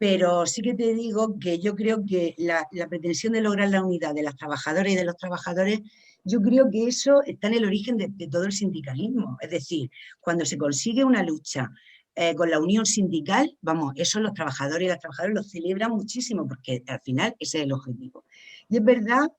Pero sí que te digo que yo creo que la pretensión de lograr la unidad de las trabajadoras y de los trabajadores, yo creo que eso está en el origen de todo el sindicalismo. Es decir, cuando se consigue una lucha con la unión sindical, vamos, eso los trabajadores y las trabajadoras lo celebran muchísimo, porque al final ese es el objetivo. Y es verdad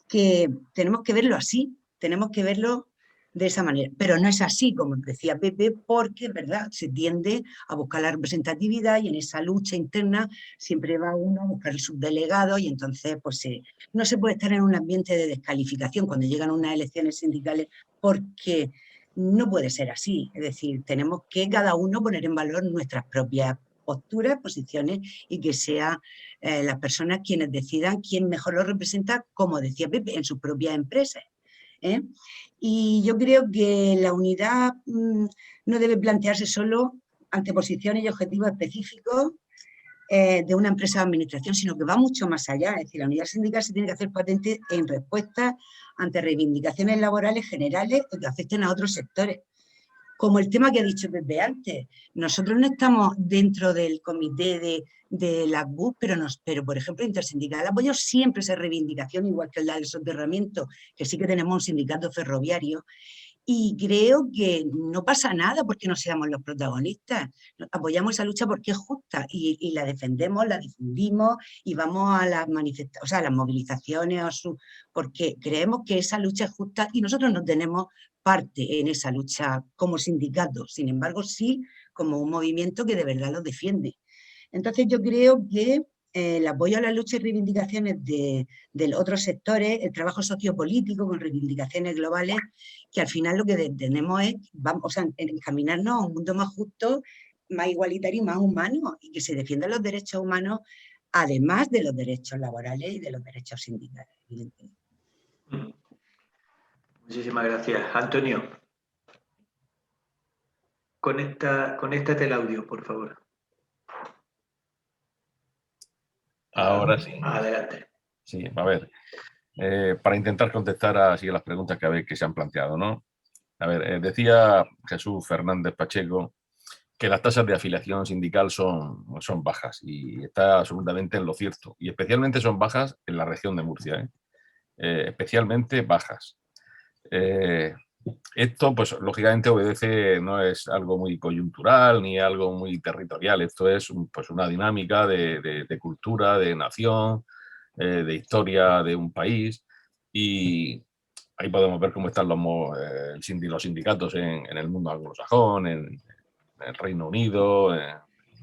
que tenemos que verlo así, tenemos que verlo de esa manera. Pero no es así, como decía Pepe, porque, ¿verdad?, se tiende a buscar la representatividad y en esa lucha interna siempre va uno a buscar el subdelegado y entonces pues no se puede estar en un ambiente de descalificación cuando llegan unas elecciones sindicales, porque no puede ser así. Es decir, tenemos que cada uno poner en valor nuestras propias posturas, posiciones, y que sean las personas quienes decidan quién mejor lo representa, como decía Pepe, en sus propias empresas. Y yo creo que la unidad no debe plantearse solo ante posiciones y objetivos específicos de una empresa o administración, sino que va mucho más allá. Es decir, la unidad sindical se tiene que hacer patente en respuesta ante reivindicaciones laborales generales que afecten a otros sectores. Como el tema que ha dicho Pepe antes, nosotros no estamos dentro del comité de la CBUS, pero por ejemplo, Intersindical apoyo siempre esa reivindicación, igual que el del soterramiento, que sí que tenemos un sindicato ferroviario, y creo que no pasa nada porque no seamos los protagonistas. Apoyamos esa lucha porque es justa y la defendemos, la difundimos y vamos a las manifestaciones, o sea, a las movilizaciones, porque creemos que esa lucha es justa y nosotros no tenemos parte en esa lucha como sindicato, sin embargo sí como un movimiento que de verdad lo defiende. Entonces yo creo que el apoyo a la lucha y reivindicaciones de otros sectores, el trabajo sociopolítico con reivindicaciones globales, que al final lo que tenemos es encaminarnos a un mundo más justo, más igualitario y más humano, y que se defiendan los derechos humanos, además de los derechos laborales y de los derechos sindicales, evidentemente. Muchísimas gracias. Antonio, conéctate el audio, por favor. Ahora sí. Adelante. Sí, a ver, para intentar contestar así a las preguntas que se han planteado, ¿no? A ver, decía Jesús Fernández Pacheco que las tasas de afiliación sindical son bajas, y está absolutamente en lo cierto, y especialmente son bajas en la región de Murcia, especialmente bajas. Esto, pues, lógicamente obedece, no es algo muy coyuntural ni algo muy territorial, esto es pues, una dinámica de cultura, de nación, de historia de un país, y ahí podemos ver cómo están los sindicatos en el mundo anglosajón, en el Reino Unido, en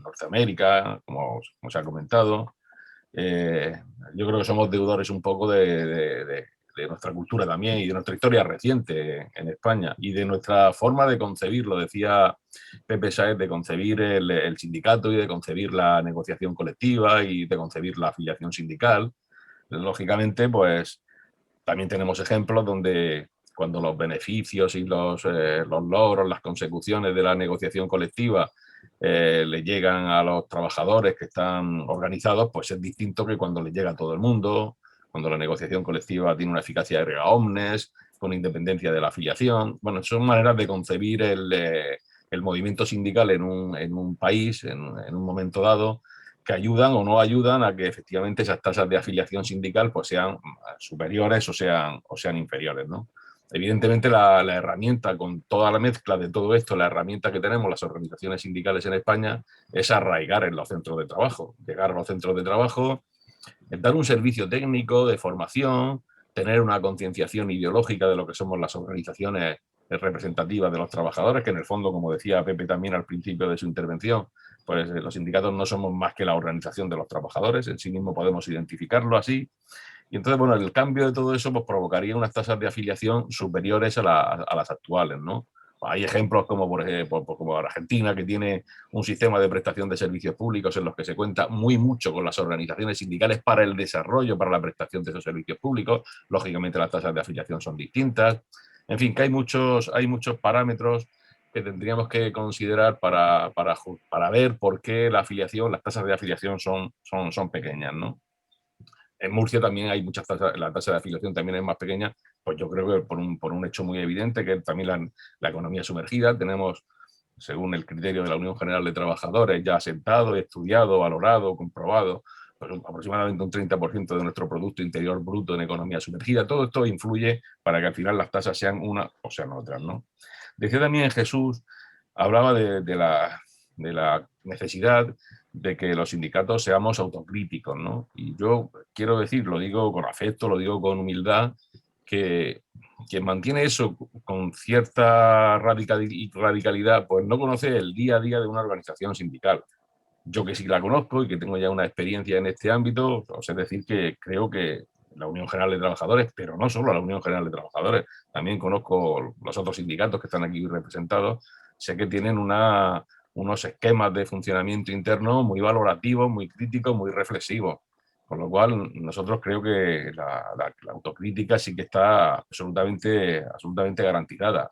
Norteamérica, como se ha comentado. Yo creo que somos deudores un poco de nuestra cultura también y de nuestra historia reciente en España y de nuestra forma de concebir, lo decía Pepe Sáez, de concebir el sindicato y de concebir la negociación colectiva y de concebir la afiliación sindical. Lógicamente, pues también tenemos ejemplos donde cuando los beneficios y los logros, las consecuciones de la negociación colectiva le llegan a los trabajadores que están organizados, pues es distinto que cuando le llega a todo el mundo, cuando la negociación colectiva tiene una eficacia erga omnes, con independencia de la afiliación. Bueno, son maneras de concebir el movimiento sindical en un país, en un momento dado, que ayudan o no ayudan a que efectivamente esas tasas de afiliación sindical pues sean superiores o sean inferiores, ¿no? Evidentemente la herramienta, con toda la mezcla de todo esto, la herramienta que tenemos las organizaciones sindicales en España es arraigar en los centros de trabajo, llegar a los centros de trabajo, dar un servicio técnico de formación, tener una concienciación ideológica de lo que somos las organizaciones representativas de los trabajadores, que en el fondo, como decía Pepe también al principio de su intervención, pues los sindicatos no somos más que la organización de los trabajadores, en sí mismo podemos identificarlo así. Y entonces, bueno, el cambio de todo eso pues, provocaría unas tasas de afiliación superiores a las actuales, ¿no? Hay ejemplos como, por ejemplo, como Argentina, que tiene un sistema de prestación de servicios públicos en los que se cuenta muy mucho con las organizaciones sindicales para el desarrollo, para la prestación de esos servicios públicos. Lógicamente las tasas de afiliación son distintas. En fin, que hay muchos parámetros que tendríamos que considerar para ver por qué las tasas de afiliación son pequeñas, ¿no? En Murcia también hay muchas tasas, la tasa de afiliación también es más pequeña, pues yo creo que por un hecho muy evidente, que también la economía sumergida. Tenemos, según el criterio de la Unión General de Trabajadores, ya asentado, estudiado, valorado, comprobado, pues aproximadamente un 30% de nuestro Producto Interior Bruto en economía sumergida. Todo esto influye para que al final las tasas sean una o sean otras, ¿no? Decía también Jesús, hablaba de la necesidad de que los sindicatos seamos autocríticos, ¿no? Y yo quiero decir, lo digo con afecto, lo digo con humildad, que quien mantiene eso con cierta radicalidad, pues no conoce el día a día de una organización sindical. Yo que sí la conozco y que tengo ya una experiencia en este ámbito, os es decir que creo que la Unión General de Trabajadores, pero no solo la Unión General de Trabajadores, también conozco los otros sindicatos que están aquí representados, sé que tienen unos esquemas de funcionamiento interno muy valorativos, muy críticos, muy reflexivos. Con lo cual, nosotros creo que la autocrítica sí que está absolutamente garantizada.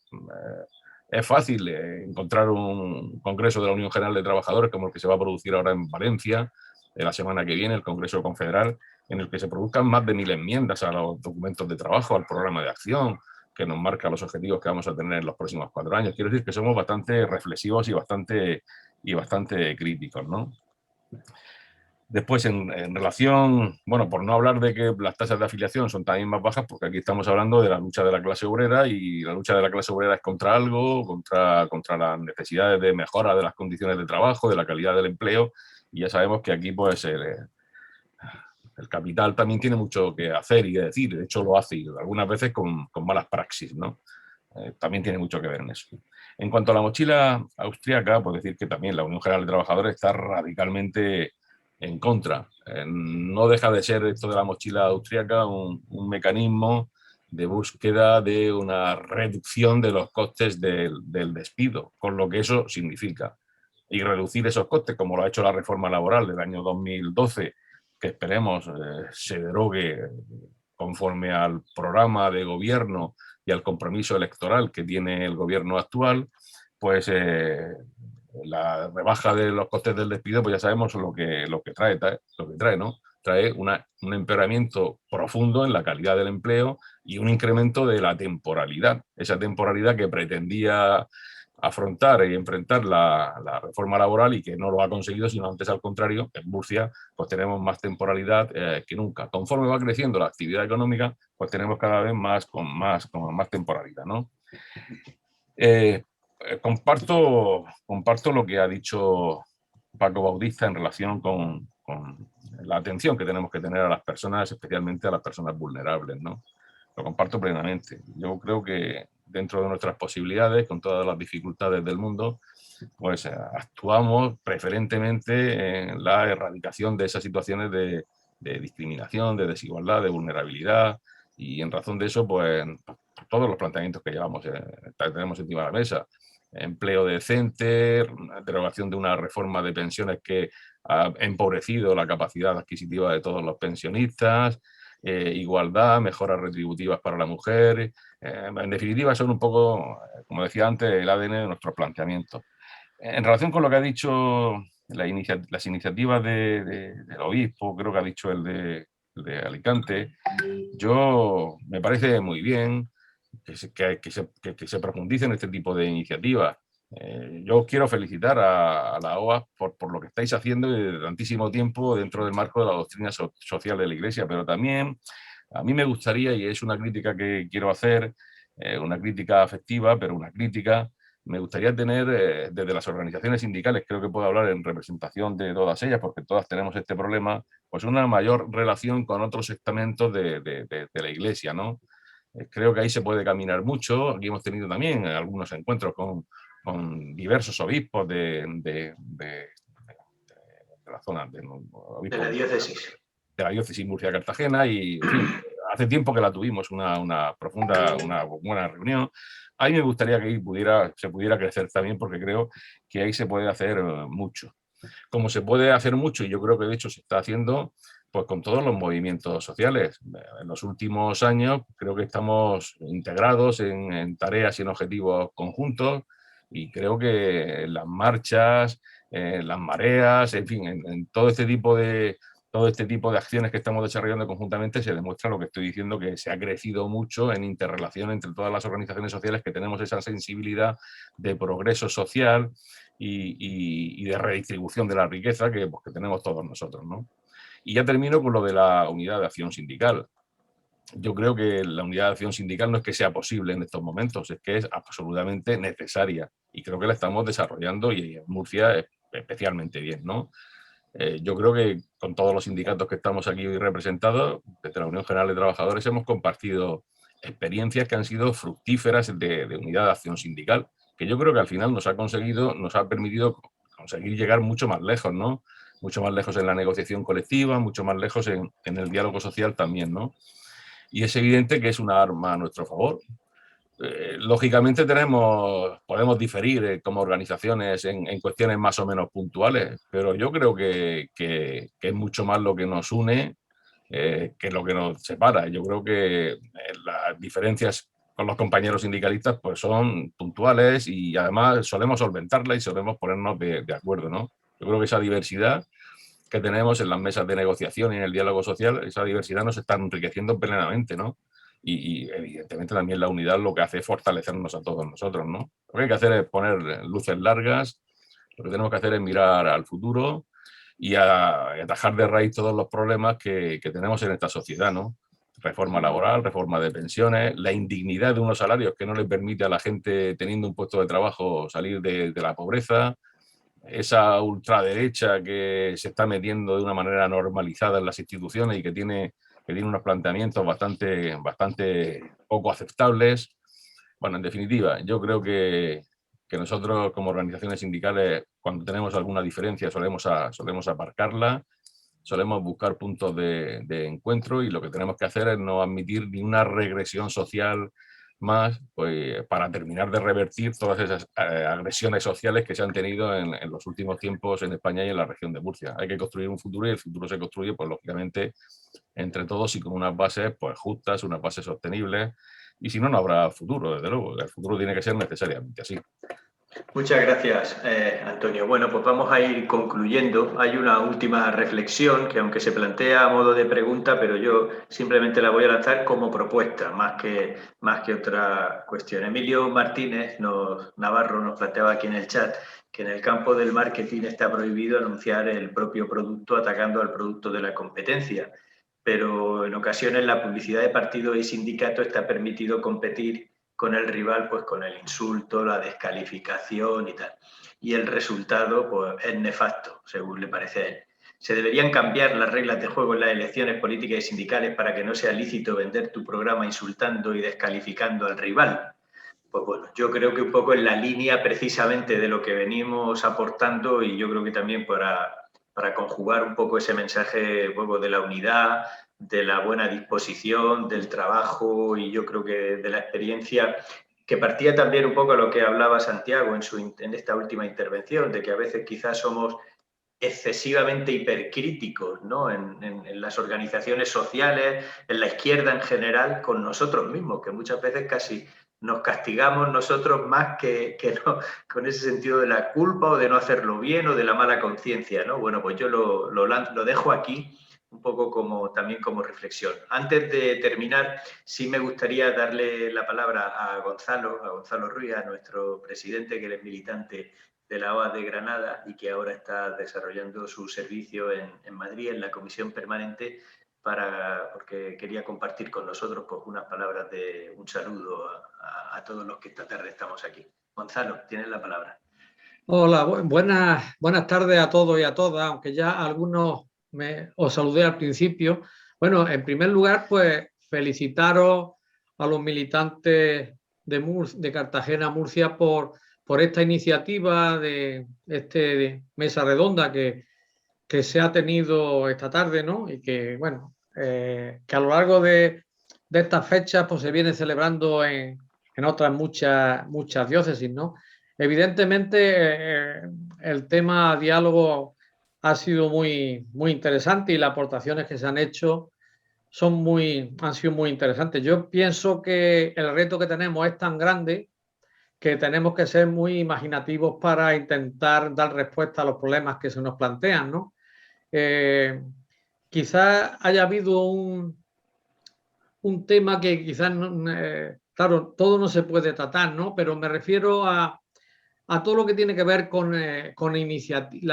Es fácil encontrar un congreso de la Unión General de Trabajadores como el que se va a producir ahora en Valencia, la semana que viene, el Congreso Confederal, en el que se produzcan más de 1000 enmiendas a los documentos de trabajo, al programa de acción, que nos marca los objetivos que vamos a tener en los próximos 4 años. Quiero decir que somos bastante reflexivos y bastante críticos, ¿no? Después, en relación, bueno, por no hablar de que las tasas de afiliación son también más bajas, porque aquí estamos hablando de la lucha de la clase obrera, y la lucha de la clase obrera es contra algo, contra las necesidades de mejora de las condiciones de trabajo, de la calidad del empleo, y ya sabemos que aquí pues el capital también tiene mucho que hacer y que decir, de hecho lo hace, y algunas veces con malas praxis, ¿no? También tiene mucho que ver en eso. En cuanto a la mochila austríaca, pues decir que también la Unión General de Trabajadores está radicalmente en contra. No deja de ser esto de la mochila austríaca un mecanismo de búsqueda de una reducción de los costes del despido, con lo que eso significa. Y reducir esos costes, como lo ha hecho la reforma laboral del año 2012, que esperemos se derogue conforme al programa de gobierno y al compromiso electoral que tiene el gobierno actual, pues la rebaja de los costes del despido, pues ya sabemos lo que trae, ¿no? Trae un empeoramiento profundo en la calidad del empleo y un incremento de la temporalidad. Esa temporalidad que pretendía afrontar y enfrentar la reforma laboral y que no lo ha conseguido, sino antes al contrario. En Murcia pues tenemos más temporalidad que nunca. Conforme va creciendo la actividad económica, pues tenemos cada vez más temporalidad, ¿no? Comparto lo que ha dicho Paco Bautista en relación con la atención que tenemos que tener a las personas, especialmente a las personas vulnerables, ¿no? Lo comparto plenamente. Yo creo que dentro de nuestras posibilidades, con todas las dificultades del mundo, pues actuamos preferentemente en la erradicación de esas situaciones de discriminación, de desigualdad, de vulnerabilidad, y en razón de eso, pues todos los planteamientos que tenemos encima de la mesa: empleo decente, derogación de una reforma de pensiones que ha empobrecido la capacidad adquisitiva de todos los pensionistas, igualdad, mejoras retributivas para la mujer. En definitiva, son un poco, como decía antes, el ADN de nuestros planteamientos. En relación con lo que ha dicho las iniciativas del obispo, creo que ha dicho el de Alicante, me parece muy bien que se profundice en este tipo de iniciativas. Yo quiero felicitar a la OAS por lo que estáis haciendo desde tantísimo tiempo dentro del marco de la doctrina social de la Iglesia, pero también a mí me gustaría, y es una crítica que quiero hacer, una crítica afectiva, pero una crítica, me gustaría tener desde las organizaciones sindicales, creo que puedo hablar en representación de todas ellas, porque todas tenemos este problema, pues una mayor relación con otros estamentos de la Iglesia, ¿no? Creo que ahí se puede caminar mucho. Aquí hemos tenido también algunos encuentros con diversos obispos de la zona de la diócesis. De la diócesis Murcia-Cartagena, y en fin, hace tiempo que la tuvimos una buena reunión. Ahí me gustaría que se pudiera crecer también, porque creo que ahí se puede hacer mucho. Como se puede hacer mucho, y yo creo que de hecho se está haciendo, pues con todos los movimientos sociales. En los últimos años creo que estamos integrados en tareas y en objetivos conjuntos, y creo que las marchas, las mareas, en fin, en todo este tipo de acciones que estamos desarrollando conjuntamente, se demuestra lo que estoy diciendo, que se ha crecido mucho en interrelación entre todas las organizaciones sociales, que tenemos esa sensibilidad de progreso social y de redistribución de la riqueza que tenemos todos nosotros, ¿no? Y ya termino con lo de la unidad de acción sindical. Yo creo que la unidad de acción sindical no es que sea posible en estos momentos, es que es absolutamente necesaria, y creo que la estamos desarrollando, y en Murcia especialmente bien, ¿no? Yo creo que con todos los sindicatos que estamos aquí hoy representados, desde la Unión General de Trabajadores, hemos compartido experiencias que han sido fructíferas de unidad de acción sindical, que yo creo que al final nos ha permitido conseguir llegar mucho más lejos, ¿no? Mucho más lejos en la negociación colectiva, mucho más lejos en el diálogo social también, ¿no? Y es evidente que es una arma a nuestro favor. Lógicamente podemos diferir como organizaciones en cuestiones más o menos puntuales, pero yo creo que es mucho más lo que nos une que lo que nos separa. Yo creo que las diferencias con los compañeros sindicalistas pues son puntuales y además solemos solventarlas y solemos ponernos de acuerdo, ¿no? Yo creo que esa diversidad que tenemos en las mesas de negociación y en el diálogo social, esa diversidad nos está enriqueciendo plenamente, ¿no? Y evidentemente también la unidad lo que hace es fortalecernos a todos nosotros, ¿no? Lo que hay que hacer es poner luces largas, lo que tenemos que hacer es mirar al futuro y atajar de raíz todos los problemas que tenemos en esta sociedad, ¿no? Reforma laboral, reforma de pensiones, la indignidad de unos salarios que no le permite a la gente teniendo un puesto de trabajo salir de la pobreza, esa ultraderecha que se está metiendo de una manera normalizada en las instituciones y que tiene unos planteamientos bastante poco aceptables. Bueno, en definitiva, yo creo que nosotros como organizaciones sindicales, cuando tenemos alguna diferencia, solemos aparcarla, solemos buscar puntos de encuentro y lo que tenemos que hacer es no admitir ni una regresión social más, pues, para terminar de revertir todas esas agresiones sociales que se han tenido en los últimos tiempos en España y en la región de Murcia. Hay que construir un futuro y el futuro se construye, pues, lógicamente, entre todos y con unas bases pues, justas, unas bases sostenibles, y si no, no habrá futuro, desde luego. El futuro tiene que ser necesariamente así. Muchas gracias, Antonio. Bueno, pues vamos a ir concluyendo. Hay una última reflexión que, aunque se plantea a modo de pregunta, pero yo simplemente la voy a lanzar como propuesta, más que otra cuestión. Emilio Martínez Navarro nos planteaba aquí en el chat que en el campo del marketing está prohibido anunciar el propio producto atacando al producto de la competencia, pero en ocasiones la publicidad de partido y sindicato está permitido competir con el rival, pues con el insulto, la descalificación y tal. Y el resultado, pues, es nefasto, según le parece a él. ¿Se deberían cambiar las reglas de juego en las elecciones políticas y sindicales para que no sea lícito vender tu programa insultando y descalificando al rival? Pues bueno, yo creo que un poco en la línea precisamente de lo que venimos aportando, y yo creo que también para conjugar un poco ese mensaje luego de la unidad, de la buena disposición, del trabajo, y yo creo que de la experiencia, que partía también un poco a lo que hablaba Santiago en esta última intervención, de que a veces quizás somos excesivamente hipercríticos, ¿no? en las organizaciones sociales, en la izquierda en general, con nosotros mismos, que muchas veces casi nos castigamos nosotros más que no, con ese sentido de la culpa o de no hacerlo bien o de la mala conciencia, ¿no? Bueno, pues yo lo dejo aquí un poco también como reflexión. Antes de terminar, sí me gustaría darle la palabra a Gonzalo Ruiz, a nuestro presidente, que él es militante de la OA de Granada y que ahora está desarrollando su servicio en Madrid, en la comisión permanente, porque quería compartir con nosotros pues, unas palabras de un saludo a todos los que esta tarde estamos aquí. Gonzalo, tienes la palabra. Hola, buenas tardes a todos y a todas, aunque ya algunos os saludé al principio. Bueno, en primer lugar, pues felicitaros a los militantes de Cartagena, Murcia, por esta iniciativa de mesa redonda que se ha tenido esta tarde, ¿no? Y que, bueno, que a lo largo de estas fechas pues, se viene celebrando en otras muchas diócesis, ¿no? Evidentemente, el tema diálogo ha sido muy interesante y las aportaciones que se han hecho han sido muy interesantes. Yo pienso que el reto que tenemos es tan grande que tenemos que ser muy imaginativos para intentar dar respuesta a los problemas que se nos plantean, ¿no? Quizás haya habido un tema que quizás, claro, todo no se puede tratar, ¿no? Pero me refiero a todo lo que tiene que ver con las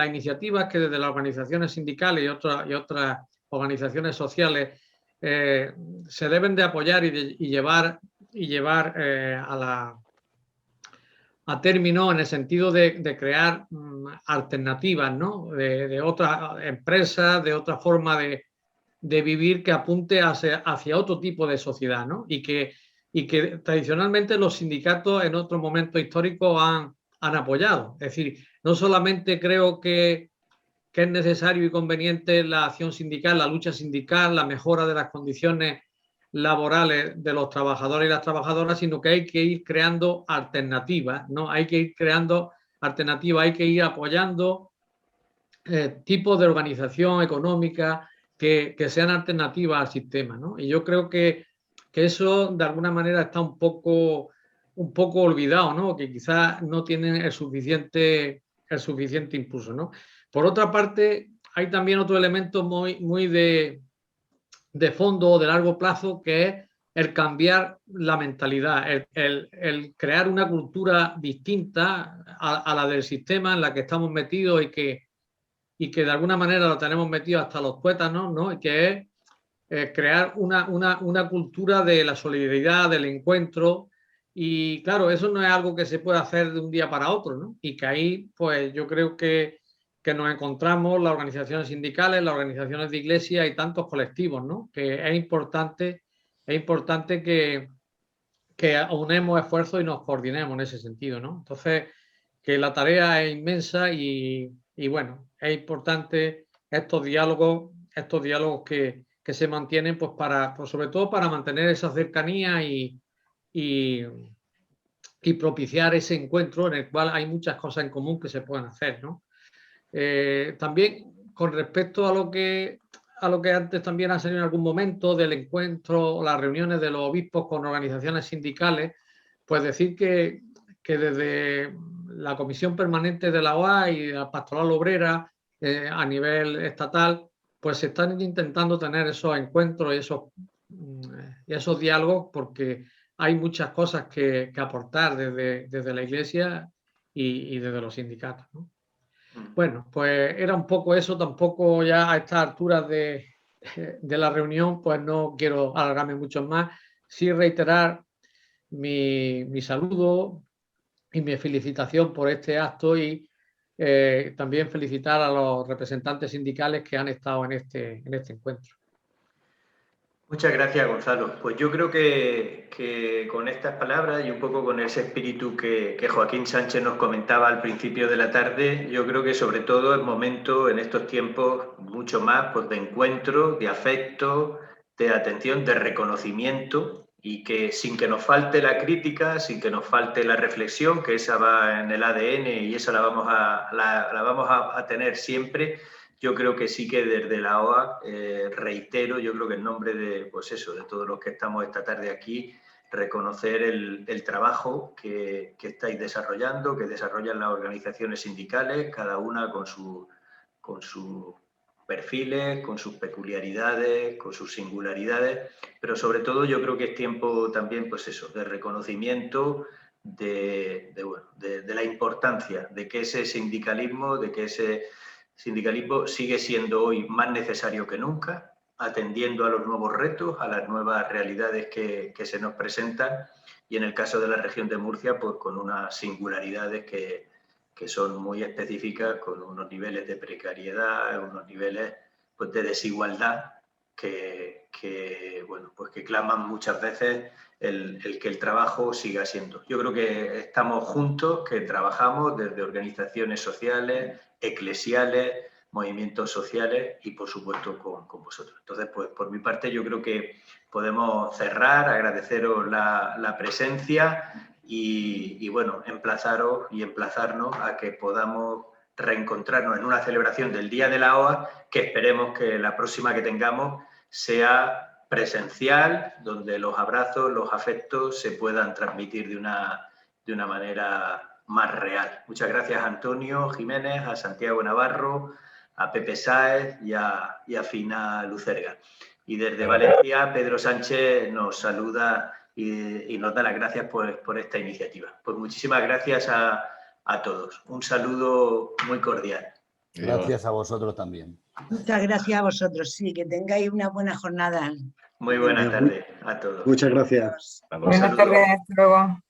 iniciativas que desde las organizaciones sindicales y otras organizaciones sociales se deben de apoyar y llevar a término en el sentido de crear alternativas, ¿no? de otras empresas, de otra forma de vivir que apunte hacia otro tipo de sociedad, ¿no? Y que y que tradicionalmente los sindicatos en otros momentos históricos han apoyado. Es decir, no solamente creo que es necesario y conveniente la acción sindical, la lucha sindical, la mejora de las condiciones laborales de los trabajadores y las trabajadoras, sino que hay que ir creando alternativas, ¿no? Hay que ir creando alternativas, hay que ir apoyando tipos de organización económica que sean alternativas al sistema, ¿no? Y yo creo que eso de alguna manera está un poco olvidado, ¿no? Que quizás no tienen el suficiente impulso, ¿no? Por otra parte, hay también otro elemento muy de fondo, de largo plazo, que es el cambiar la mentalidad, el crear una cultura distinta a la del sistema en la que estamos metidos y que de alguna manera lo tenemos metido hasta los tuétanos, ¿no? Y que es crear una cultura de la solidaridad, del encuentro. Y claro, eso no es algo que se puede hacer de un día para otro, ¿no? Y que ahí, pues yo creo que nos encontramos las organizaciones sindicales, las organizaciones de iglesia y tantos colectivos, ¿no? Que es importante que unemos esfuerzos y nos coordinemos en ese sentido, ¿no? Entonces, que la tarea es inmensa y bueno, es importante estos diálogos que se mantienen, pues sobre todo para mantener esa cercanía y propiciar ese encuentro en el cual hay muchas cosas en común que se pueden hacer, ¿no? También con respecto a lo que antes también ha salido en algún momento del encuentro, las reuniones de los obispos con organizaciones sindicales, pues decir que desde la Comisión Permanente de la OA y la Pastoral Obrera a nivel estatal, pues se están intentando tener esos encuentros y esos diálogos, porque hay muchas cosas que aportar desde la Iglesia y desde los sindicatos, ¿no? Bueno, pues era un poco eso. Tampoco ya a estas alturas de la reunión, pues no quiero alargarme mucho más. Sí reiterar mi saludo y mi felicitación por este acto y también felicitar a los representantes sindicales que han estado en este encuentro. Muchas gracias, Gonzalo. Pues yo creo que con estas palabras y un poco con ese espíritu que Joaquín Sánchez nos comentaba al principio de la tarde, yo creo que sobre todo es momento en estos tiempos mucho más, pues, de encuentro, de afecto, de atención, de reconocimiento, y que sin que nos falte la crítica, sin que nos falte la reflexión, que esa va en el ADN y esa la vamos a tener siempre. Yo creo que sí que desde la OA, reitero, yo creo que en nombre de todos los que estamos esta tarde aquí, reconocer el trabajo que estáis desarrollando, que desarrollan las organizaciones sindicales, cada una con sus perfiles, con sus peculiaridades, con sus singularidades, pero sobre todo yo creo que es tiempo también, de reconocimiento de la importancia de que ese sindicalismo, sigue siendo hoy más necesario que nunca, atendiendo a los nuevos retos, a las nuevas realidades que se nos presentan, y en el caso de la región de Murcia, pues con unas singularidades que son muy específicas, con unos niveles de precariedad, unos niveles, pues, de desigualdad que claman muchas veces el que el trabajo siga siendo. Yo creo que estamos juntos, que trabajamos desde organizaciones sociales, eclesiales, movimientos sociales y, por supuesto, con vosotros. Entonces, pues por mi parte, yo creo que podemos cerrar, agradeceros la presencia y bueno, emplazaros y emplazarnos a que podamos reencontrarnos en una celebración del Día de la OA, que esperemos que la próxima que tengamos sea presencial, donde los abrazos, los afectos se puedan transmitir de una manera más real. Muchas gracias a Antonio Jiménez, a Santiago Navarro, a Pepe Sáez y a Fina Lucerga. Y desde Valencia, Pedro Sánchez nos saluda y nos da las gracias por esta iniciativa. Pues muchísimas gracias a todos. Un saludo muy cordial. Gracias a vosotros también. Muchas gracias a vosotros, sí, que tengáis una buena jornada. Muy buenas tardes a todos. Muchas gracias. Buenas tardes, hasta luego.